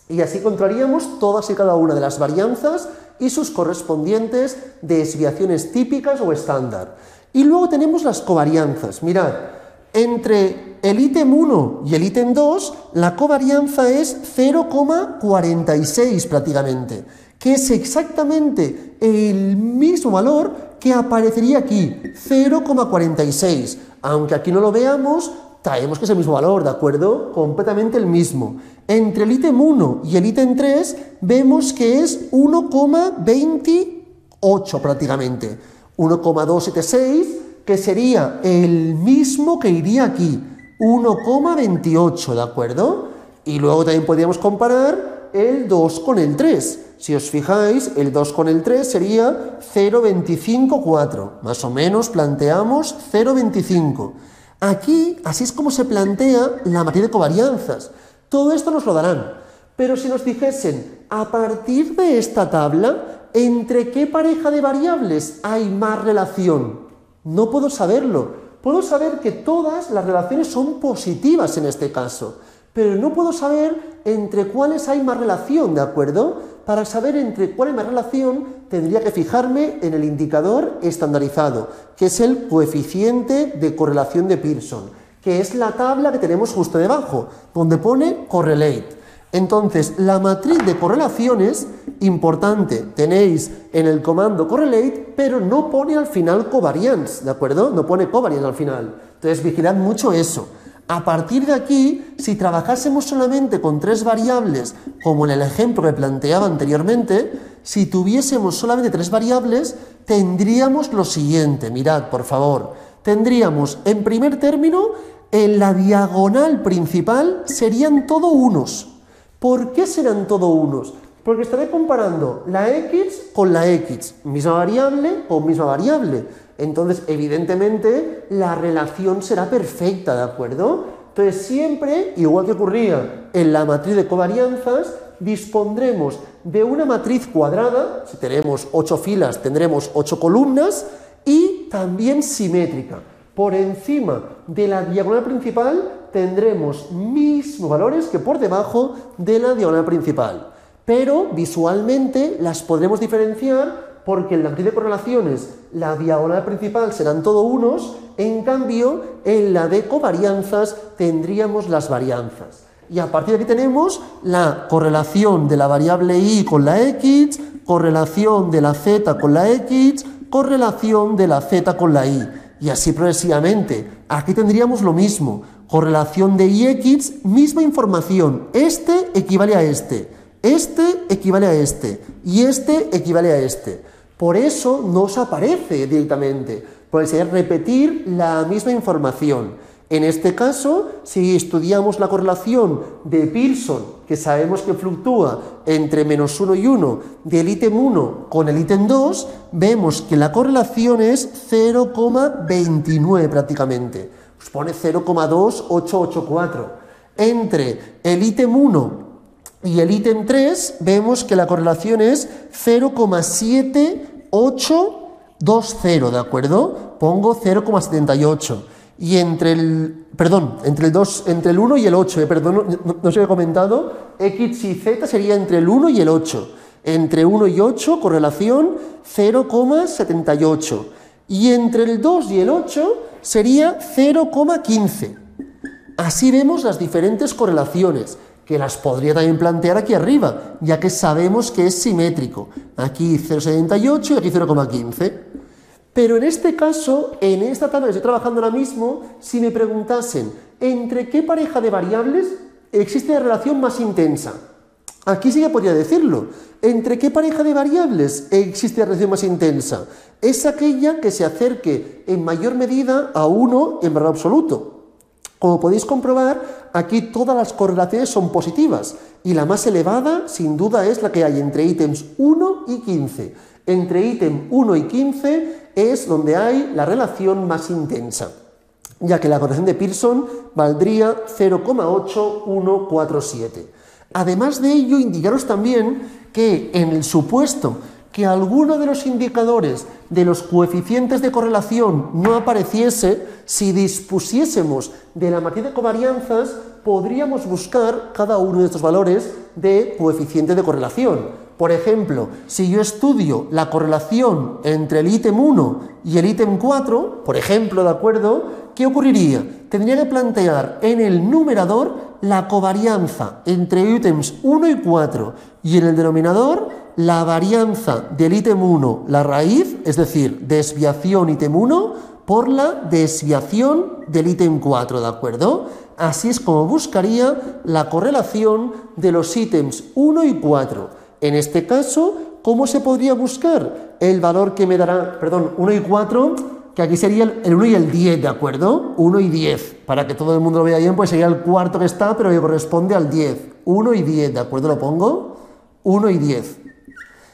Y así encontraríamos todas y cada una de las varianzas y sus correspondientes desviaciones típicas o estándar. Y luego tenemos las covarianzas. Mirad, entre el ítem 1 y el ítem 2, la covarianza es 0,46 prácticamente, que es exactamente el mismo valor que aparecería aquí, 0,46. Aunque aquí no lo veamos, sabemos que es el mismo valor, ¿de acuerdo? Completamente el mismo. Entre el ítem 1 y el ítem 3 vemos que es 1,28 prácticamente. 1,276, que sería el mismo que iría aquí, 1,28, ¿de acuerdo? Y luego también podríamos comparar el 2 con el 3. Si os fijáis, el 2 con el 3 sería 0,254. Más o menos planteamos 0,25. Aquí, así es como se plantea la matriz de covarianzas. Todo esto nos lo darán. Pero si nos dijesen, a partir de esta tabla, ¿entre qué pareja de variables hay más relación? No puedo saberlo. Puedo saber que todas las relaciones son positivas en este caso, pero no puedo saber entre cuáles hay más relación, ¿de acuerdo? Para saber entre cuál hay más relación, tendría que fijarme en el indicador estandarizado, que es el coeficiente de correlación de Pearson, que es la tabla que tenemos justo debajo, donde pone correlate. Entonces, la matriz de correlaciones, importante, tenéis en el comando correlate, pero no pone al final covariance, ¿de acuerdo? No pone covariance al final. Entonces, vigilad mucho eso. A partir de aquí, si trabajásemos solamente con 3 variables, como en el ejemplo que planteaba anteriormente, si tuviésemos solamente 3 variables, tendríamos lo siguiente. Mirad, por favor. Tendríamos, en primer término, en la diagonal principal serían todo unos. ¿Por qué serán todo unos? Porque estaré comparando la x con la x, misma variable con misma variable. Entonces, evidentemente, la relación será perfecta, ¿de acuerdo? Entonces, siempre, igual que ocurría en la matriz de covarianzas, dispondremos de una matriz cuadrada. Si tenemos 8 filas, tendremos 8 columnas, y también simétrica. Por encima de la diagonal principal tendremos mismos valores que por debajo de la diagonal principal, pero visualmente las podremos diferenciar porque en la matriz de correlaciones la diagonal principal serán todo unos, en cambio en la de covarianzas tendríamos las varianzas. Y a partir de aquí tenemos la correlación de la variable y con la x, correlación de la z con la x, correlación de la z con la y. Y así progresivamente. Aquí tendríamos lo mismo. Correlación de ix, misma información. Este equivale a este. Este equivale a este. Y este equivale a este. Por eso no os aparece directamente. Porque sería repetir la misma información. En este caso, si estudiamos la correlación de Pearson, que sabemos que fluctúa entre -1 y 1 del ítem 1 con el ítem 2, vemos que la correlación es 0,29 prácticamente. Os pone 0,2884. Entre el ítem 1 y el ítem 3, vemos que la correlación es 0,7820, ¿de acuerdo? Pongo 0,78. Y entre el 1 y el 8, no se había comentado, x y z sería entre el 1 y el 8. Entre 1 y 8, correlación 0,78. Y entre el 2 y el 8 sería 0,15. Así vemos las diferentes correlaciones. que las podría también plantear aquí arriba, ya que sabemos que es simétrico. Aquí 0,78 y aquí 0,15. Pero en este caso, en esta tabla que estoy trabajando ahora mismo, si me preguntasen entre qué pareja de variables existe la relación más intensa, aquí sí que podría decirlo. ¿Entre qué pareja de variables existe la relación más intensa? Es aquella que se acerque en mayor medida a 1 en valor absoluto. Como podéis comprobar, aquí todas las correlaciones son positivas y la más elevada, sin duda, es la que hay entre ítems 1 y 15. Entre ítem 1 y 15 es donde hay la relación más intensa, ya que la correlación de Pearson valdría 0,8147. Además de ello, indicaros también que en el supuesto que alguno de los indicadores de los coeficientes de correlación no apareciese, si dispusiésemos de la matriz de covarianzas, podríamos buscar cada uno de estos valores de coeficiente de correlación. Por ejemplo, si yo estudio la correlación entre el ítem 1 y el ítem 4, por ejemplo, ¿de acuerdo? ¿Qué ocurriría? Tendría que plantear en el numerador la covarianza entre ítems 1 y 4 y en el denominador la varianza del ítem 1, la raíz, es decir, desviación ítem 1 por la desviación del ítem 4, ¿de acuerdo? Así es como buscaría la correlación de los ítems 1 y 4. En este caso, ¿cómo se podría buscar? El valor que me dará, 1 y 4, que aquí sería el 1 y el 10, ¿de acuerdo? 1 y 10, para que todo el mundo lo vea bien, pues sería el cuarto que está, pero que corresponde al 10. 1 y 10, ¿de acuerdo? Lo pongo, 1 y 10.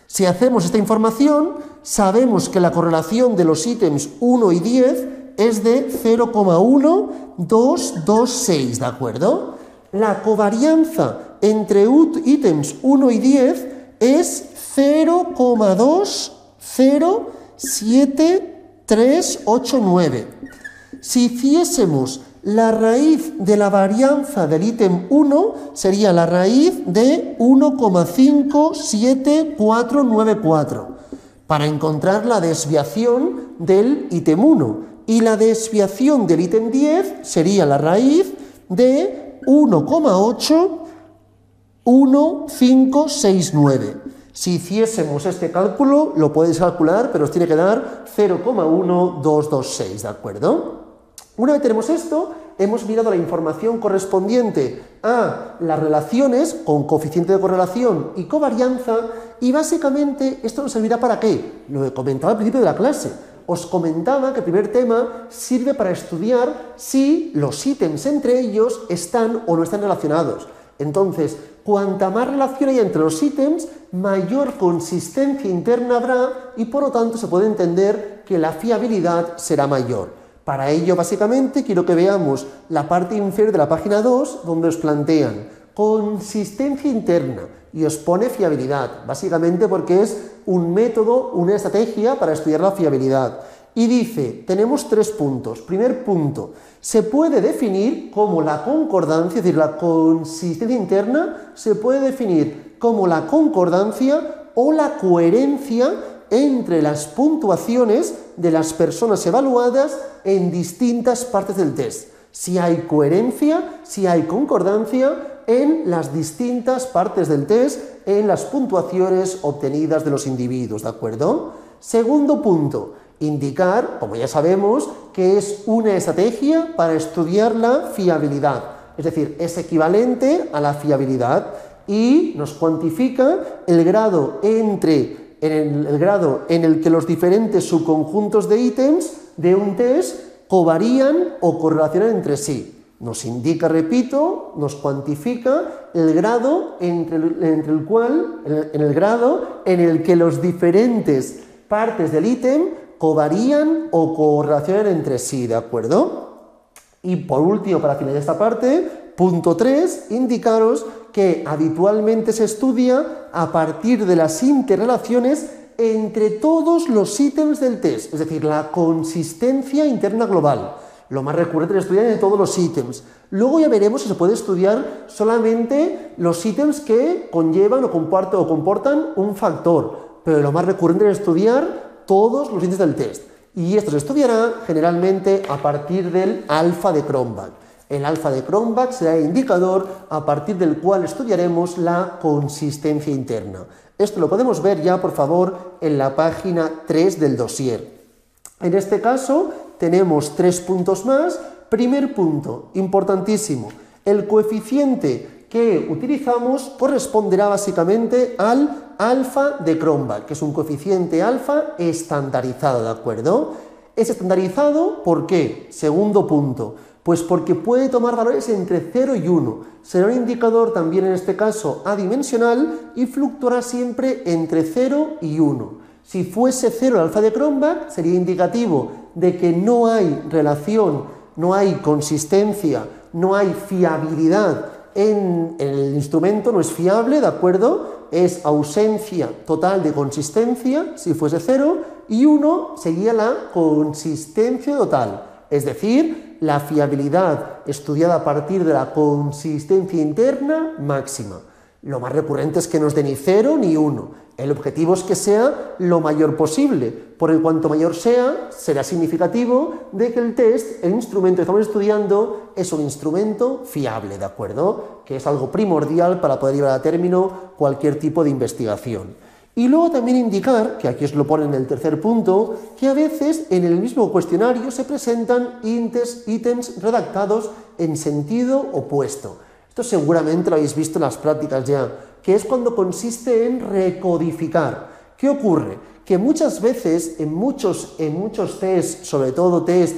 Si hacemos esta información, sabemos que la correlación de los ítems 1 y 10 es de 0,1226, ¿de acuerdo? La covarianza entre ítems 1 y 10 es 0,07389. Si hiciésemos la raíz de la varianza del ítem 1, sería la raíz de 1,57494, para encontrar la desviación del ítem 1. Y la desviación del ítem 10 sería la raíz de 1,81569. Si hiciésemos este cálculo, lo podéis calcular, pero os tiene que dar 0,1226, ¿de acuerdo? Una vez tenemos esto, hemos mirado la información correspondiente a las relaciones con coeficiente de correlación y covarianza, y básicamente esto nos servirá ¿para qué? Lo he comentado al principio de la clase. Os comentaba que el primer tema sirve para estudiar si los ítems entre ellos están o no están relacionados. Entonces, cuanta más relación hay entre los ítems, mayor consistencia interna habrá y por lo tanto se puede entender que la fiabilidad será mayor. Para ello, básicamente, quiero que veamos la parte inferior de la página 2, donde os plantean consistencia interna y os pone fiabilidad, básicamente porque es un método, una estrategia para estudiar la fiabilidad. Y dice, tenemos 3 puntos. Primer punto, se puede definir como la concordancia, es decir, la consistencia interna se puede definir como la concordancia o la coherencia entre las puntuaciones de las personas evaluadas en distintas partes del test. Si hay coherencia, si hay concordancia en las distintas partes del test, en las puntuaciones obtenidas de los individuos, ¿de acuerdo? Segundo punto, indicar, como ya sabemos, que es una estrategia para estudiar la fiabilidad, es decir, es equivalente a la fiabilidad y nos cuantifica el grado en el que los diferentes subconjuntos de ítems de un test covarían o correlacionan entre sí. Nos indica, repito, nos cuantifica el grado en el que los diferentes partes del ítem covarían o correlacionan entre sí, ¿de acuerdo? Y por último, para finalizar esta parte, punto 3, indicaros que habitualmente se estudia a partir de las interrelaciones entre todos los ítems del test, es decir, la consistencia interna global. Lo más recurrente es estudiar de todos los ítems. Luego ya veremos si se puede estudiar solamente los ítems que conllevan o comportan un factor, pero lo más recurrente es estudiar todos los ítems del test. Y esto se estudiará generalmente a partir del alfa de Cronbach. El alfa de Cronbach será el indicador a partir del cual estudiaremos la consistencia interna. Esto lo podemos ver ya, por favor, en la página 3 del dossier. En este caso tenemos 3 puntos más. Primer punto, importantísimo, el coeficiente que utilizamos corresponderá básicamente al alfa de Cronbach, que es un coeficiente alfa estandarizado, ¿de acuerdo? Es estandarizado, ¿por qué? Segundo punto, pues porque puede tomar valores entre 0 y 1. Será un indicador también en este caso adimensional y fluctuará siempre entre 0 y 1. Si fuese 0 el alfa de Cronbach, sería indicativo de que no hay relación, no hay consistencia, no hay fiabilidad en el instrumento, no es fiable, ¿de acuerdo? Es ausencia total de consistencia, si fuese 0, y 1 sería la consistencia total, es decir, la fiabilidad estudiada a partir de la consistencia interna máxima. Lo más recurrente es que no es de ni 0 ni 1. El objetivo es que sea lo mayor posible, porque cuanto mayor sea, será significativo de que el test, el instrumento que estamos estudiando, es un instrumento fiable, ¿de acuerdo? Que es algo primordial para poder llevar a término cualquier tipo de investigación. Y luego también indicar, que aquí os lo pone en el tercer punto, que a veces en el mismo cuestionario se presentan ítems redactados en sentido opuesto. Esto seguramente lo habéis visto en las prácticas ya, que es cuando consiste en recodificar. ¿Qué ocurre? Que muchas veces en muchos test, sobre todo test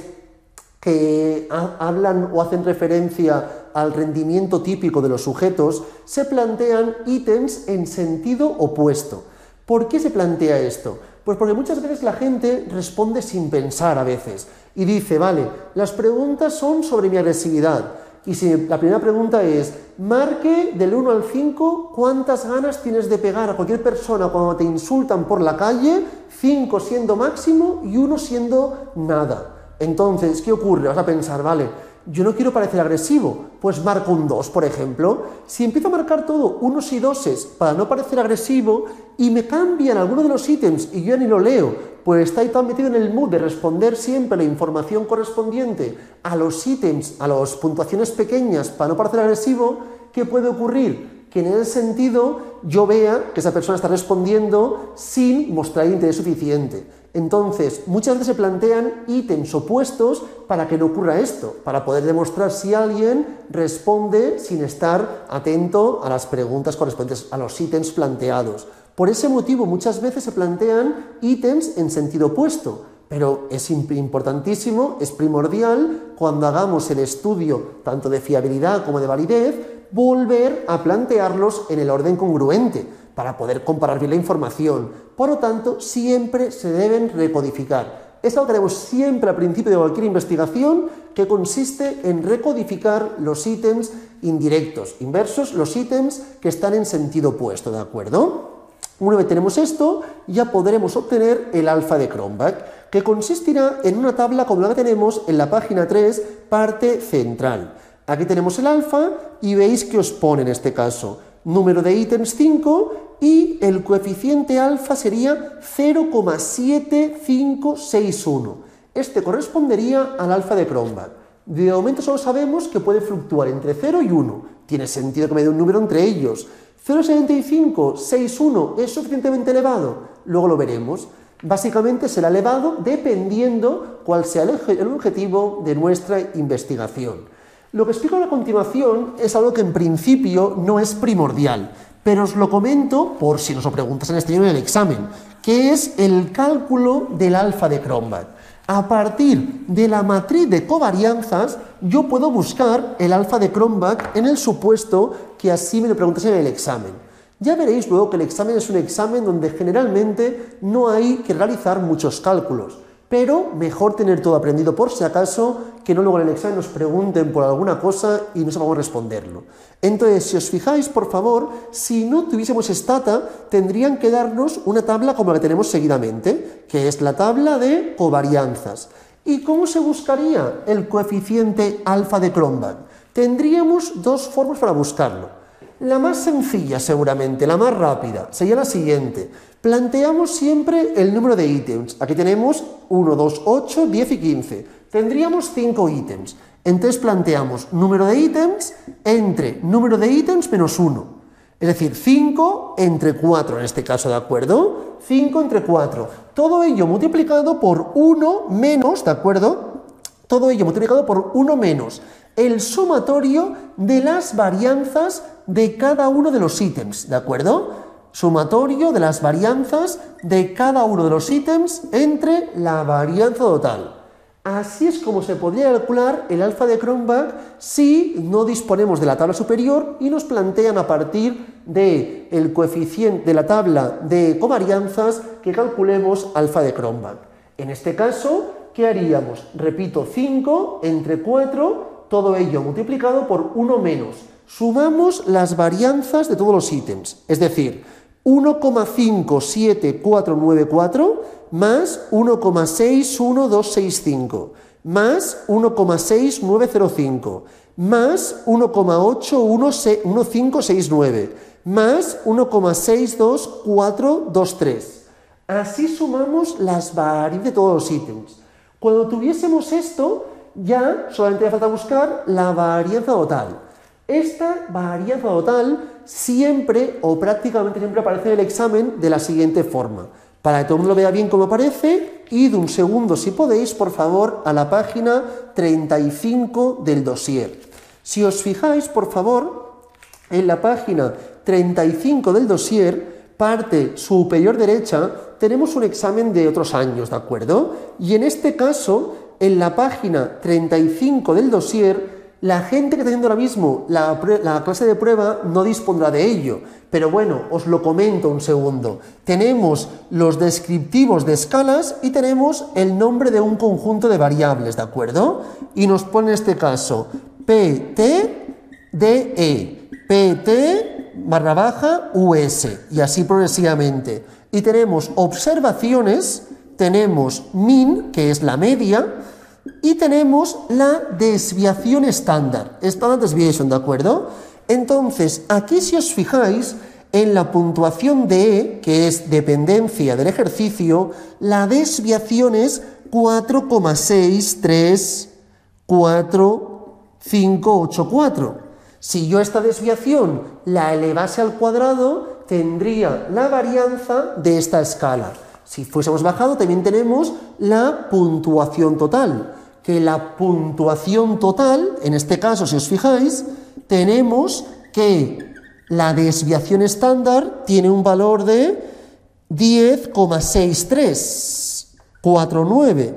que hablan o hacen referencia al rendimiento típico de los sujetos, se plantean ítems en sentido opuesto. ¿Por qué se plantea esto? Pues porque muchas veces la gente responde sin pensar a veces y dice, vale, las preguntas son sobre mi agresividad. Y si la primera pregunta es, marque del 1 al 5 cuántas ganas tienes de pegar a cualquier persona cuando te insultan por la calle, 5 siendo máximo y 1 siendo nada. Entonces, ¿qué ocurre? Vas a pensar, vale, yo no quiero parecer agresivo, pues marco un 2, por ejemplo. Si empiezo a marcar todo unos y doses para no parecer agresivo y me cambian alguno de los ítems y yo ya ni lo leo, pues está ahí tan metido en el mood de responder siempre la información correspondiente a los ítems, a las puntuaciones pequeñas para no parecer agresivo, ¿qué puede ocurrir? Que en ese sentido yo vea que esa persona está respondiendo sin mostrar interés suficiente. Entonces, muchas veces se plantean ítems opuestos para que no ocurra esto, para poder demostrar si alguien responde sin estar atento a las preguntas correspondientes a los ítems planteados. Por ese motivo, muchas veces se plantean ítems en sentido opuesto, pero es importantísimo, es primordial, cuando hagamos el estudio tanto de fiabilidad como de validez, volver a plantearlos en el orden congruente, para poder comparar bien la información. Por lo tanto, siempre se deben recodificar. Es algo que haremos siempre al principio de cualquier investigación, que consiste en recodificar los ítems indirectos, inversos, los ítems que están en sentido opuesto, ¿de acuerdo? Una vez tenemos esto, ya podremos obtener el alfa de Cronbach, que consistirá en una tabla como la que tenemos en la página 3, parte central. Aquí tenemos el alfa y veis que os pone en este caso número de ítems 5 y el coeficiente alfa sería 0,7561. Este correspondería al alfa de Cronbach. De momento solo sabemos que puede fluctuar entre 0 y 1. Tiene sentido que me dé un número entre ellos. 0,7561 es suficientemente elevado. Luego lo veremos. Básicamente será elevado dependiendo cuál sea el objetivo de nuestra investigación. Lo que explico a continuación es algo que en principio no es primordial, pero os lo comento por si nos lo preguntas en este año en el examen, que es el cálculo del alfa de Cronbach. A partir de la matriz de covarianzas, yo puedo buscar el alfa de Cronbach en el supuesto que así me lo preguntas en el examen. Ya veréis luego que el examen es un examen donde generalmente no hay que realizar muchos cálculos, pero mejor tener todo aprendido por si acaso, que no luego en el examen nos pregunten por alguna cosa y no sepamos responderlo. Entonces, si os fijáis, por favor, si no tuviésemos Stata, tendrían que darnos una tabla como la que tenemos seguidamente, que es la tabla de covarianzas. ¿Y cómo se buscaría el coeficiente alfa de Cronbach? Tendríamos dos formas para buscarlo. La más sencilla, seguramente, la más rápida, sería la siguiente. Planteamos siempre el número de ítems. Aquí tenemos 1, 2, 8, 10 y 15. Tendríamos 5 ítems. Entonces planteamos número de ítems entre número de ítems menos 1. Es decir, 5 entre 4 en este caso, ¿de acuerdo? 5 entre 4. Todo ello multiplicado por 1 menos, ¿de acuerdo? Todo ello multiplicado por 1 menos el sumatorio de las varianzas de cada uno de los ítems, ¿de acuerdo? Sumatorio de las varianzas de cada uno de los ítems entre la varianza total. Así es como se podría calcular el alfa de Cronbach si no disponemos de la tabla superior y nos plantean a partir del coeficiente de la tabla de covarianzas que calculemos alfa de Cronbach. En este caso, ¿qué haríamos? Repito, 5 entre 4, todo ello multiplicado por 1 menos. Sumamos las varianzas de todos los ítems, es decir, 1,57494 más 1,61265 más 1,6905 más 1,81569 más 1,62423. Así sumamos las varianzas de todos los ítems. Cuando tuviésemos esto, ya solamente hace falta buscar la varianza total. Esta varianza total siempre o prácticamente siempre aparece en el examen de la siguiente forma. Para que todo el mundo lo vea bien cómo aparece, id un segundo si podéis, por favor, a la página 35 del dossier. Si os fijáis, por favor, en la página 35 del dossier, parte superior derecha, tenemos un examen de otros años, ¿de acuerdo? Y en este caso, en la página 35 del dossier, la gente que está haciendo ahora mismo la clase de prueba no dispondrá de ello, pero bueno, os lo comento un segundo. Tenemos los descriptivos de escalas y tenemos el nombre de un conjunto de variables, ¿de acuerdo? Y nos pone en este caso PTDE, PT_US y así progresivamente. Y tenemos observaciones, tenemos min, que es la media, y tenemos la desviación estándar, standard deviation, ¿de acuerdo? Entonces, aquí si os fijáis, en la puntuación de E, que es dependencia del ejercicio, la desviación es 4,634,584. Si yo esta desviación la elevase al cuadrado, tendría la varianza de esta escala. Si fuésemos bajado, también tenemos la puntuación total, que la puntuación total, en este caso, si os fijáis, tenemos que la desviación estándar tiene un valor de 10,6349.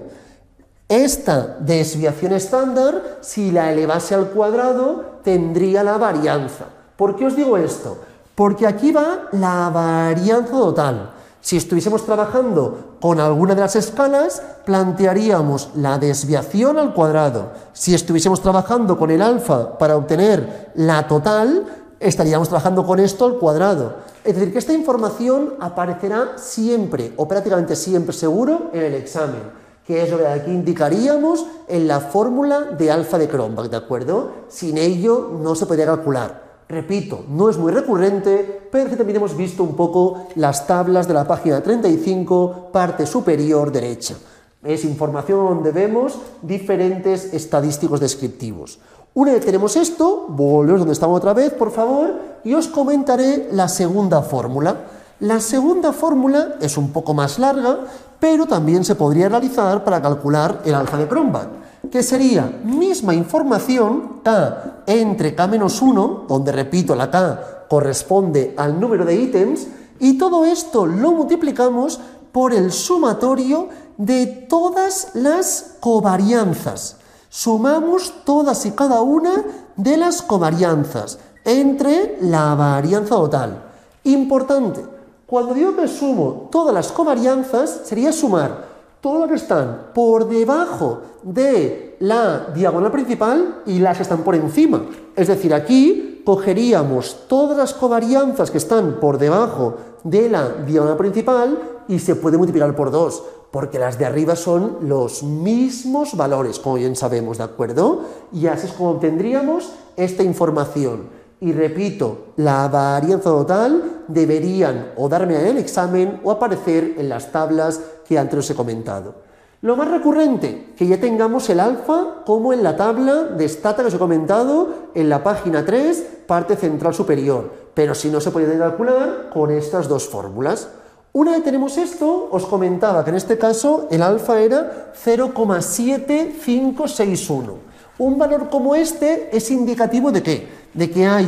Esta desviación estándar, si la elevase al cuadrado, tendría la varianza. ¿Por qué os digo esto? Porque aquí va la varianza total. Si estuviésemos trabajando con alguna de las escalas, plantearíamos la desviación al cuadrado. Si estuviésemos trabajando con el alfa para obtener la total, estaríamos trabajando con esto al cuadrado. Es decir, que esta información aparecerá siempre, o prácticamente siempre seguro, en el examen, que es lo que aquí indicaríamos en la fórmula de alfa de Cronbach, ¿de acuerdo? Sin ello no se podría calcular. Repito, no es muy recurrente, pero también hemos visto un poco las tablas de la página 35, parte superior derecha. Es información donde vemos diferentes estadísticos descriptivos. Una vez que tenemos esto, volvemos donde estamos otra vez, por favor, y os comentaré la segunda fórmula. La segunda fórmula es un poco más larga, pero también se podría realizar para calcular el alfa de Cronbach, que sería misma información, K entre K-1, donde repito, la K corresponde al número de ítems, y todo esto lo multiplicamos por el sumatorio de todas las covarianzas. Sumamos todas y cada una de las covarianzas entre la varianza total. Importante, cuando digo que sumo todas las covarianzas, sería sumar todas las que están por debajo de la diagonal principal y las que están por encima. Es decir, aquí cogeríamos todas las covarianzas que están por debajo de la diagonal principal y se puede multiplicar por 2, porque las de arriba son los mismos valores, como bien sabemos, ¿de acuerdo? Y así es como obtendríamos esta información. Y repito, la varianza total deberían o darme en el examen o aparecer en las tablas que antes os he comentado. Lo más recurrente, que ya tengamos el alfa como en la tabla de Stata que os he comentado en la página 3, parte central superior, pero si no se puede calcular con estas dos fórmulas. Una vez tenemos esto, os comentaba que en este caso el alfa era 0,7561. Un valor como este es indicativo ¿de qué? De que hay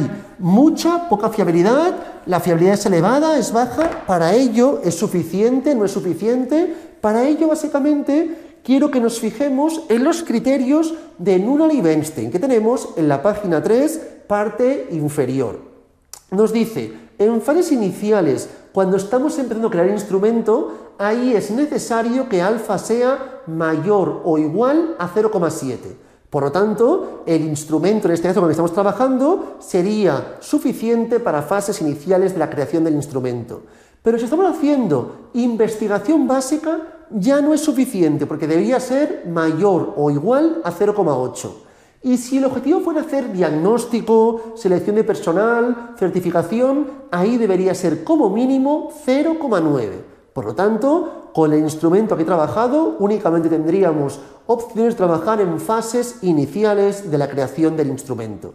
poca fiabilidad, la fiabilidad es elevada, es baja, para ello es suficiente, no es suficiente. Para ello, básicamente, quiero que nos fijemos en los criterios de Nunnally y Bernstein, que tenemos en la página 3, parte inferior. Nos dice, en fases iniciales, cuando estamos empezando a crear instrumento, ahí es necesario que alfa sea mayor o igual a 0,7. Por lo tanto, el instrumento, en este caso con el que estamos trabajando, sería suficiente para fases iniciales de la creación del instrumento. Pero si estamos haciendo investigación básica, ya no es suficiente, porque debería ser mayor o igual a 0,8. Y si el objetivo fuera hacer diagnóstico, selección de personal, certificación, ahí debería ser como mínimo 0,9. Por lo tanto, con el instrumento que he trabajado, únicamente tendríamos opciones de trabajar en fases iniciales de la creación del instrumento.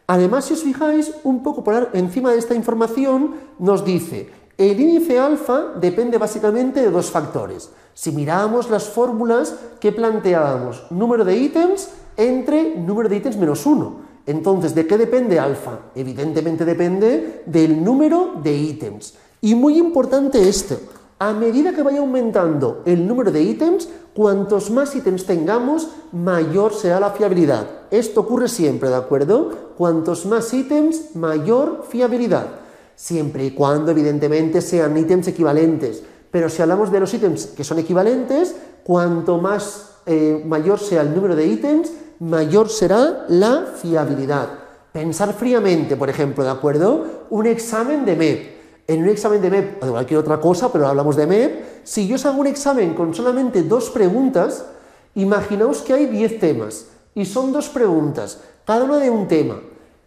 Además, si os fijáis, un poco por encima de esta información, nos dice: el índice alfa depende básicamente de dos factores. Si miramos las fórmulas que planteábamos, número de ítems entre número de ítems menos 1. Entonces, ¿de qué depende alfa? Evidentemente depende del número de ítems. Y muy importante esto, a medida que vaya aumentando el número de ítems, cuantos más ítems tengamos, mayor será la fiabilidad. Esto ocurre siempre, ¿de acuerdo? Cuantos más ítems, mayor fiabilidad. Siempre y cuando, evidentemente, sean ítems equivalentes. Pero si hablamos de los ítems que son equivalentes, cuanto más mayor sea el número de ítems, mayor será la fiabilidad. Pensar fríamente, por ejemplo, ¿de acuerdo? Un examen de MEP. En un examen de MEP, o de cualquier otra cosa, pero hablamos de MEP, si yo os hago un examen con solamente 2 preguntas, imaginaos que hay 10 temas, y son 2 preguntas, cada una de un tema.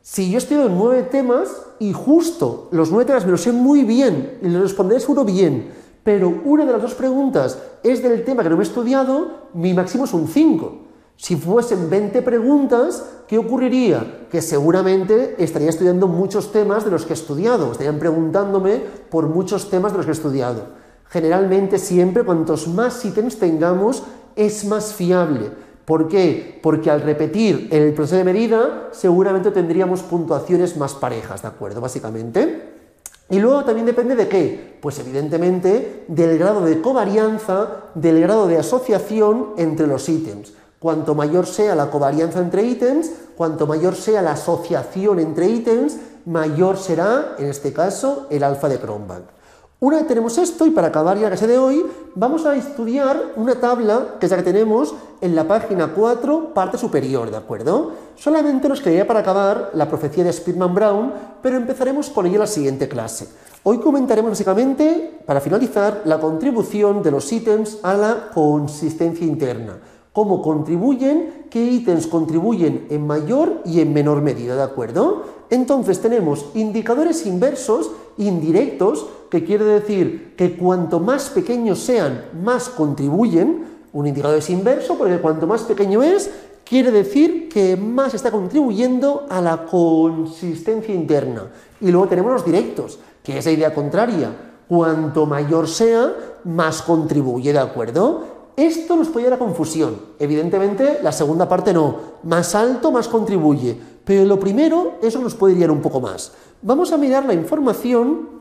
Si yo estudio 9 temas, y justo los 9 temas me los sé muy bien, y los responderé seguro bien, pero una de las 2 preguntas es del tema que no me he estudiado, mi máximo es un 5. Si fuesen 20 preguntas, ¿qué ocurriría? Que seguramente estaría estudiando muchos temas de los que he estudiado, estarían preguntándome por muchos temas de los que he estudiado. Generalmente, siempre, cuantos más ítems tengamos, es más fiable. ¿Por qué? Porque al repetir el proceso de medida, seguramente tendríamos puntuaciones más parejas, ¿de acuerdo? Básicamente. Y luego también depende de qué, pues evidentemente del grado de covarianza, del grado de asociación entre los ítems. Cuanto mayor sea la covarianza entre ítems, cuanto mayor sea la asociación entre ítems, mayor será, en este caso, el alfa de Cronbach. Una vez tenemos esto, y para acabar ya la clase de hoy, vamos a estudiar una tabla, que es la que tenemos en la página 4, parte superior, ¿de acuerdo? Solamente nos quedaría para acabar la profecía de Spearman-Brown, pero empezaremos con ella en la siguiente clase. Hoy comentaremos básicamente, para finalizar, la contribución de los ítems a la consistencia interna. Cómo contribuyen, qué ítems contribuyen en mayor y en menor medida, ¿de acuerdo? Entonces tenemos indicadores inversos, indirectos, que quiere decir que cuanto más pequeños sean, más contribuyen. Un indicador es inverso porque cuanto más pequeño es, quiere decir que más está contribuyendo a la consistencia interna. Y luego tenemos los directos, que es la idea contraria. Cuanto mayor sea, más contribuye, ¿de acuerdo? Esto nos puede dar a confusión. Evidentemente, la segunda parte no. Más alto, más contribuye. Pero lo primero, eso nos puede guiar un poco más. Vamos a mirar la información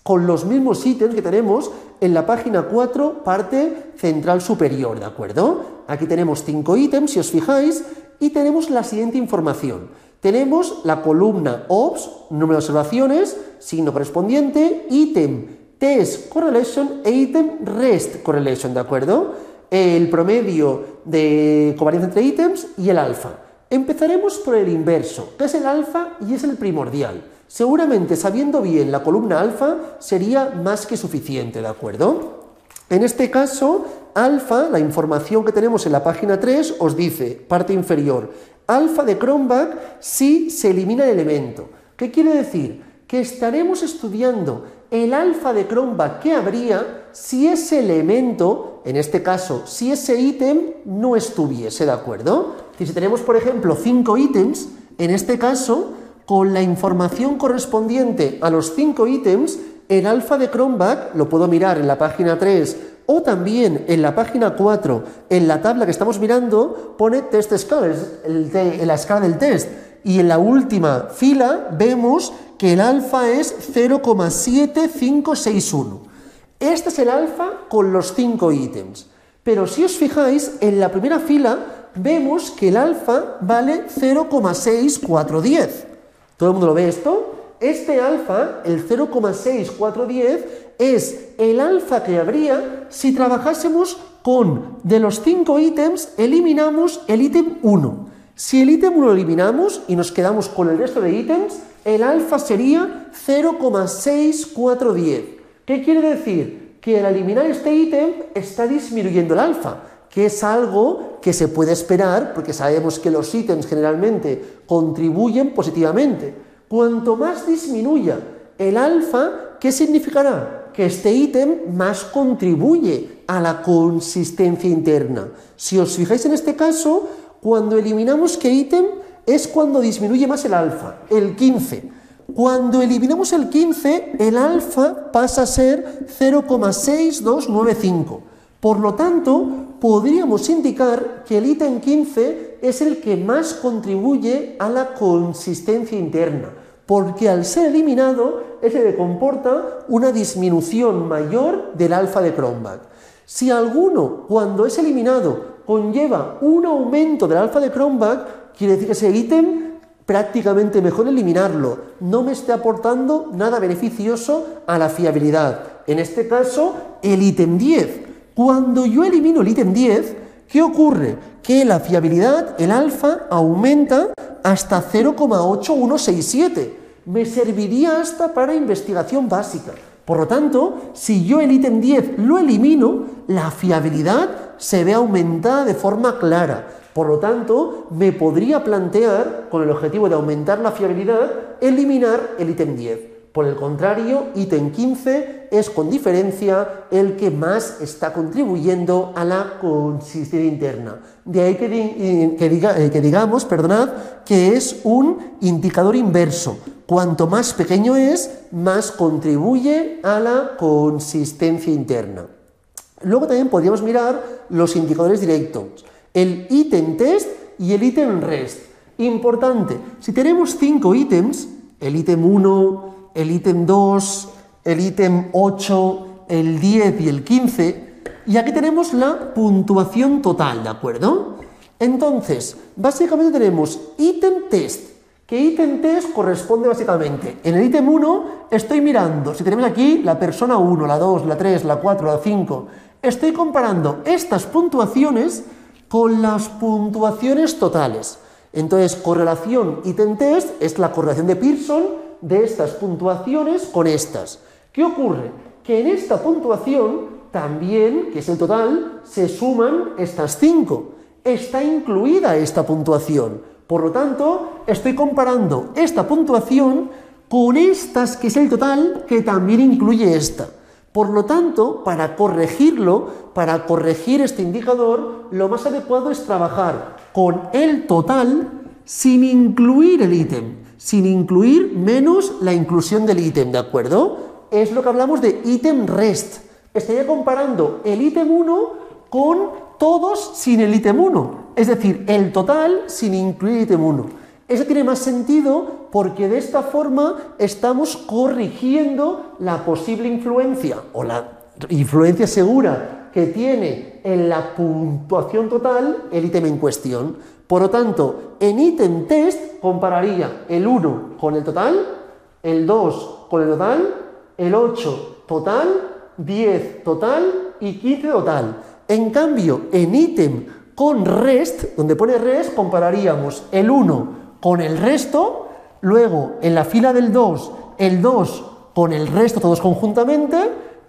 con los mismos ítems que tenemos en la página 4, parte central superior, ¿de acuerdo? Aquí tenemos 5 ítems, si os fijáis, y tenemos la siguiente información. Tenemos la columna OBS, número de observaciones, signo correspondiente, ítem test correlation e ítem rest correlation, ¿de acuerdo? El promedio de covarianza entre ítems y el alfa. Empezaremos por el inverso, que es el alfa y es el primordial. Seguramente, sabiendo bien la columna alfa, sería más que suficiente, ¿de acuerdo? En este caso, alfa, la información que tenemos en la página 3, os dice, parte inferior, alfa de Cronbach si se elimina el elemento. ¿Qué quiere decir? Que estaremos estudiando el alfa de Cronbach que habría si ese elemento, en este caso, si ese ítem no estuviese, ¿de acuerdo? Si tenemos, por ejemplo, 5 ítems, en este caso, con la información correspondiente a los 5 ítems, el alfa de Cronbach lo puedo mirar en la página 3 o también en la página 4, en la tabla que estamos mirando, pone test scores, la escala del test. Y en la última fila vemos que el alfa es 0,7561. Este es el alfa con los 5 ítems. Pero si os fijáis, en la primera fila vemos que el alfa vale 0,6410. ¿Todo el mundo lo ve esto? Este alfa, el 0,6410, es el alfa que habría si trabajásemos con, de los 5 ítems, eliminamos el ítem 1. Si el ítem 1 lo eliminamos y nos quedamos con el resto de ítems, el alfa sería 0,6410. ¿Qué quiere decir? Que al eliminar este ítem está disminuyendo el alfa, que es algo que se puede esperar porque sabemos que los ítems generalmente contribuyen positivamente. Cuanto más disminuya el alfa, ¿qué significará? Que este ítem más contribuye a la consistencia interna. Si os fijáis en este caso, cuando eliminamos qué ítem es cuando disminuye más el alfa, el 15. Cuando eliminamos el 15, el alfa pasa a ser 0,6295. Por lo tanto, podríamos indicar que el ítem 15 es el que más contribuye a la consistencia interna, porque al ser eliminado es el que comporta una disminución mayor del alfa de Cronbach. Si alguno, cuando es eliminado, conlleva un aumento del alfa de Cronbach, quiere decir que ese ítem prácticamente mejor eliminarlo, no me está aportando nada beneficioso a la fiabilidad. En este caso, el ítem 10. Cuando yo elimino el ítem 10, ¿qué ocurre? Que la fiabilidad, el alfa, aumenta hasta 0,8167. Me serviría hasta para investigación básica. Por lo tanto, si yo el ítem 10 lo elimino, la fiabilidad se ve aumentada de forma clara. Por lo tanto, me podría plantear, con el objetivo de aumentar la fiabilidad, eliminar el ítem 10. Por el contrario, ítem 15 es con diferencia el que más está contribuyendo a la consistencia interna. De ahí que digamos que es un indicador inverso. Cuanto más pequeño es, más contribuye a la consistencia interna. Luego también podríamos mirar los indicadores directos, el ítem test y el ítem rest. Importante, si tenemos 5 ítems, el ítem 1, el ítem 2, el ítem 8, el 10 y el 15, y aquí tenemos la puntuación total, ¿de acuerdo? Entonces, básicamente tenemos ítem test, que ítem test corresponde básicamente, en el ítem 1 estoy mirando, si tenemos aquí la persona 1, la 2, la 3, la 4, la 5, estoy comparando estas puntuaciones con las puntuaciones totales. Entonces, correlación ítem test es la correlación de Pearson de estas puntuaciones con estas. ¿Qué ocurre? Que en esta puntuación también, que es el total, se suman estas 5. Está incluida esta puntuación. Por lo tanto, estoy comparando esta puntuación con estas, que es el total, que también incluye esta. Por lo tanto, para corregirlo, para corregir este indicador, lo más adecuado es trabajar con el total sin incluir el ítem, sin incluir menos la inclusión del ítem, ¿de acuerdo? Es lo que hablamos de ítem rest. Estaría comparando el ítem 1 con todos sin el ítem 1, es decir, el total sin incluir el ítem 1. Eso tiene más sentido porque de esta forma estamos corrigiendo la posible influencia o la influencia segura que tiene en la puntuación total el ítem en cuestión. Por lo tanto, en ítem test compararía el 1 con el total, el 2 con el total, el 8 total, 10 total y 15 total. En cambio, en ítem con rest, donde pone rest, compararíamos el 1 con el resto, luego en la fila del 2, el 2 con el resto todos conjuntamente,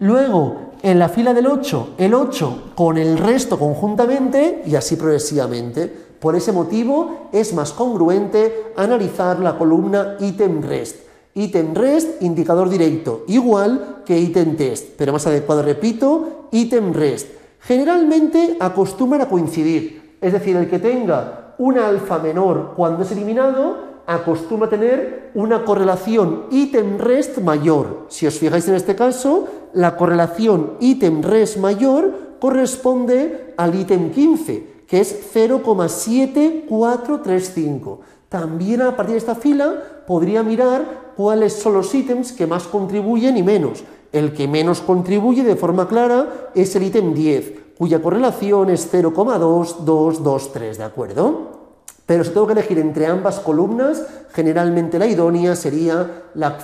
luego en la fila del 8, el 8 con el resto conjuntamente y así progresivamente. Por ese motivo es más congruente analizar la columna ítem rest. Ítem rest, indicador directo, igual que ítem test, pero más adecuado, repito, ítem rest. Generalmente acostumbran a coincidir, es decir, el que tenga una alfa menor cuando es eliminado acostumbra a tener una correlación ítem rest mayor. Si os fijáis en este caso, la correlación ítem rest mayor corresponde al ítem 15, que es 0,7435. También a partir de esta fila podría mirar cuáles son los ítems que más contribuyen y menos. El que menos contribuye de forma clara es el ítem 10, cuya correlación es 0,2223, ¿de acuerdo? Pero si tengo que elegir entre ambas columnas, generalmente la idónea sería la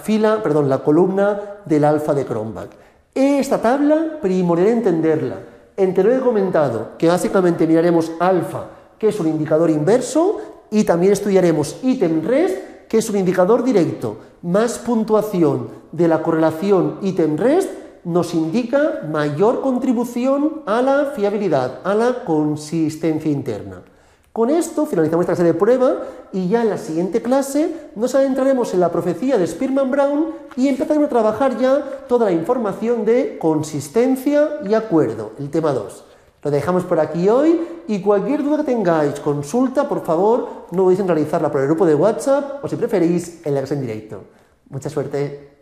columna del alfa de Cronbach. Esta tabla primordial entenderla. Entre lo que he comentado, que básicamente miraremos alfa, que es un indicador inverso, y también estudiaremos ítem rest, que es un indicador directo. Más puntuación de la correlación ítem rest nos indica mayor contribución a la fiabilidad, a la consistencia interna. Con esto finalizamos esta clase de prueba y ya en la siguiente clase nos adentraremos en la profecía de Spearman-Brown y empezaremos a trabajar ya toda la información de consistencia y acuerdo, el tema 2. Lo dejamos por aquí hoy y cualquier duda que tengáis, consulta, por favor, no dudéis en realizarla por el grupo de WhatsApp o si preferís en la clase en directo. Mucha suerte.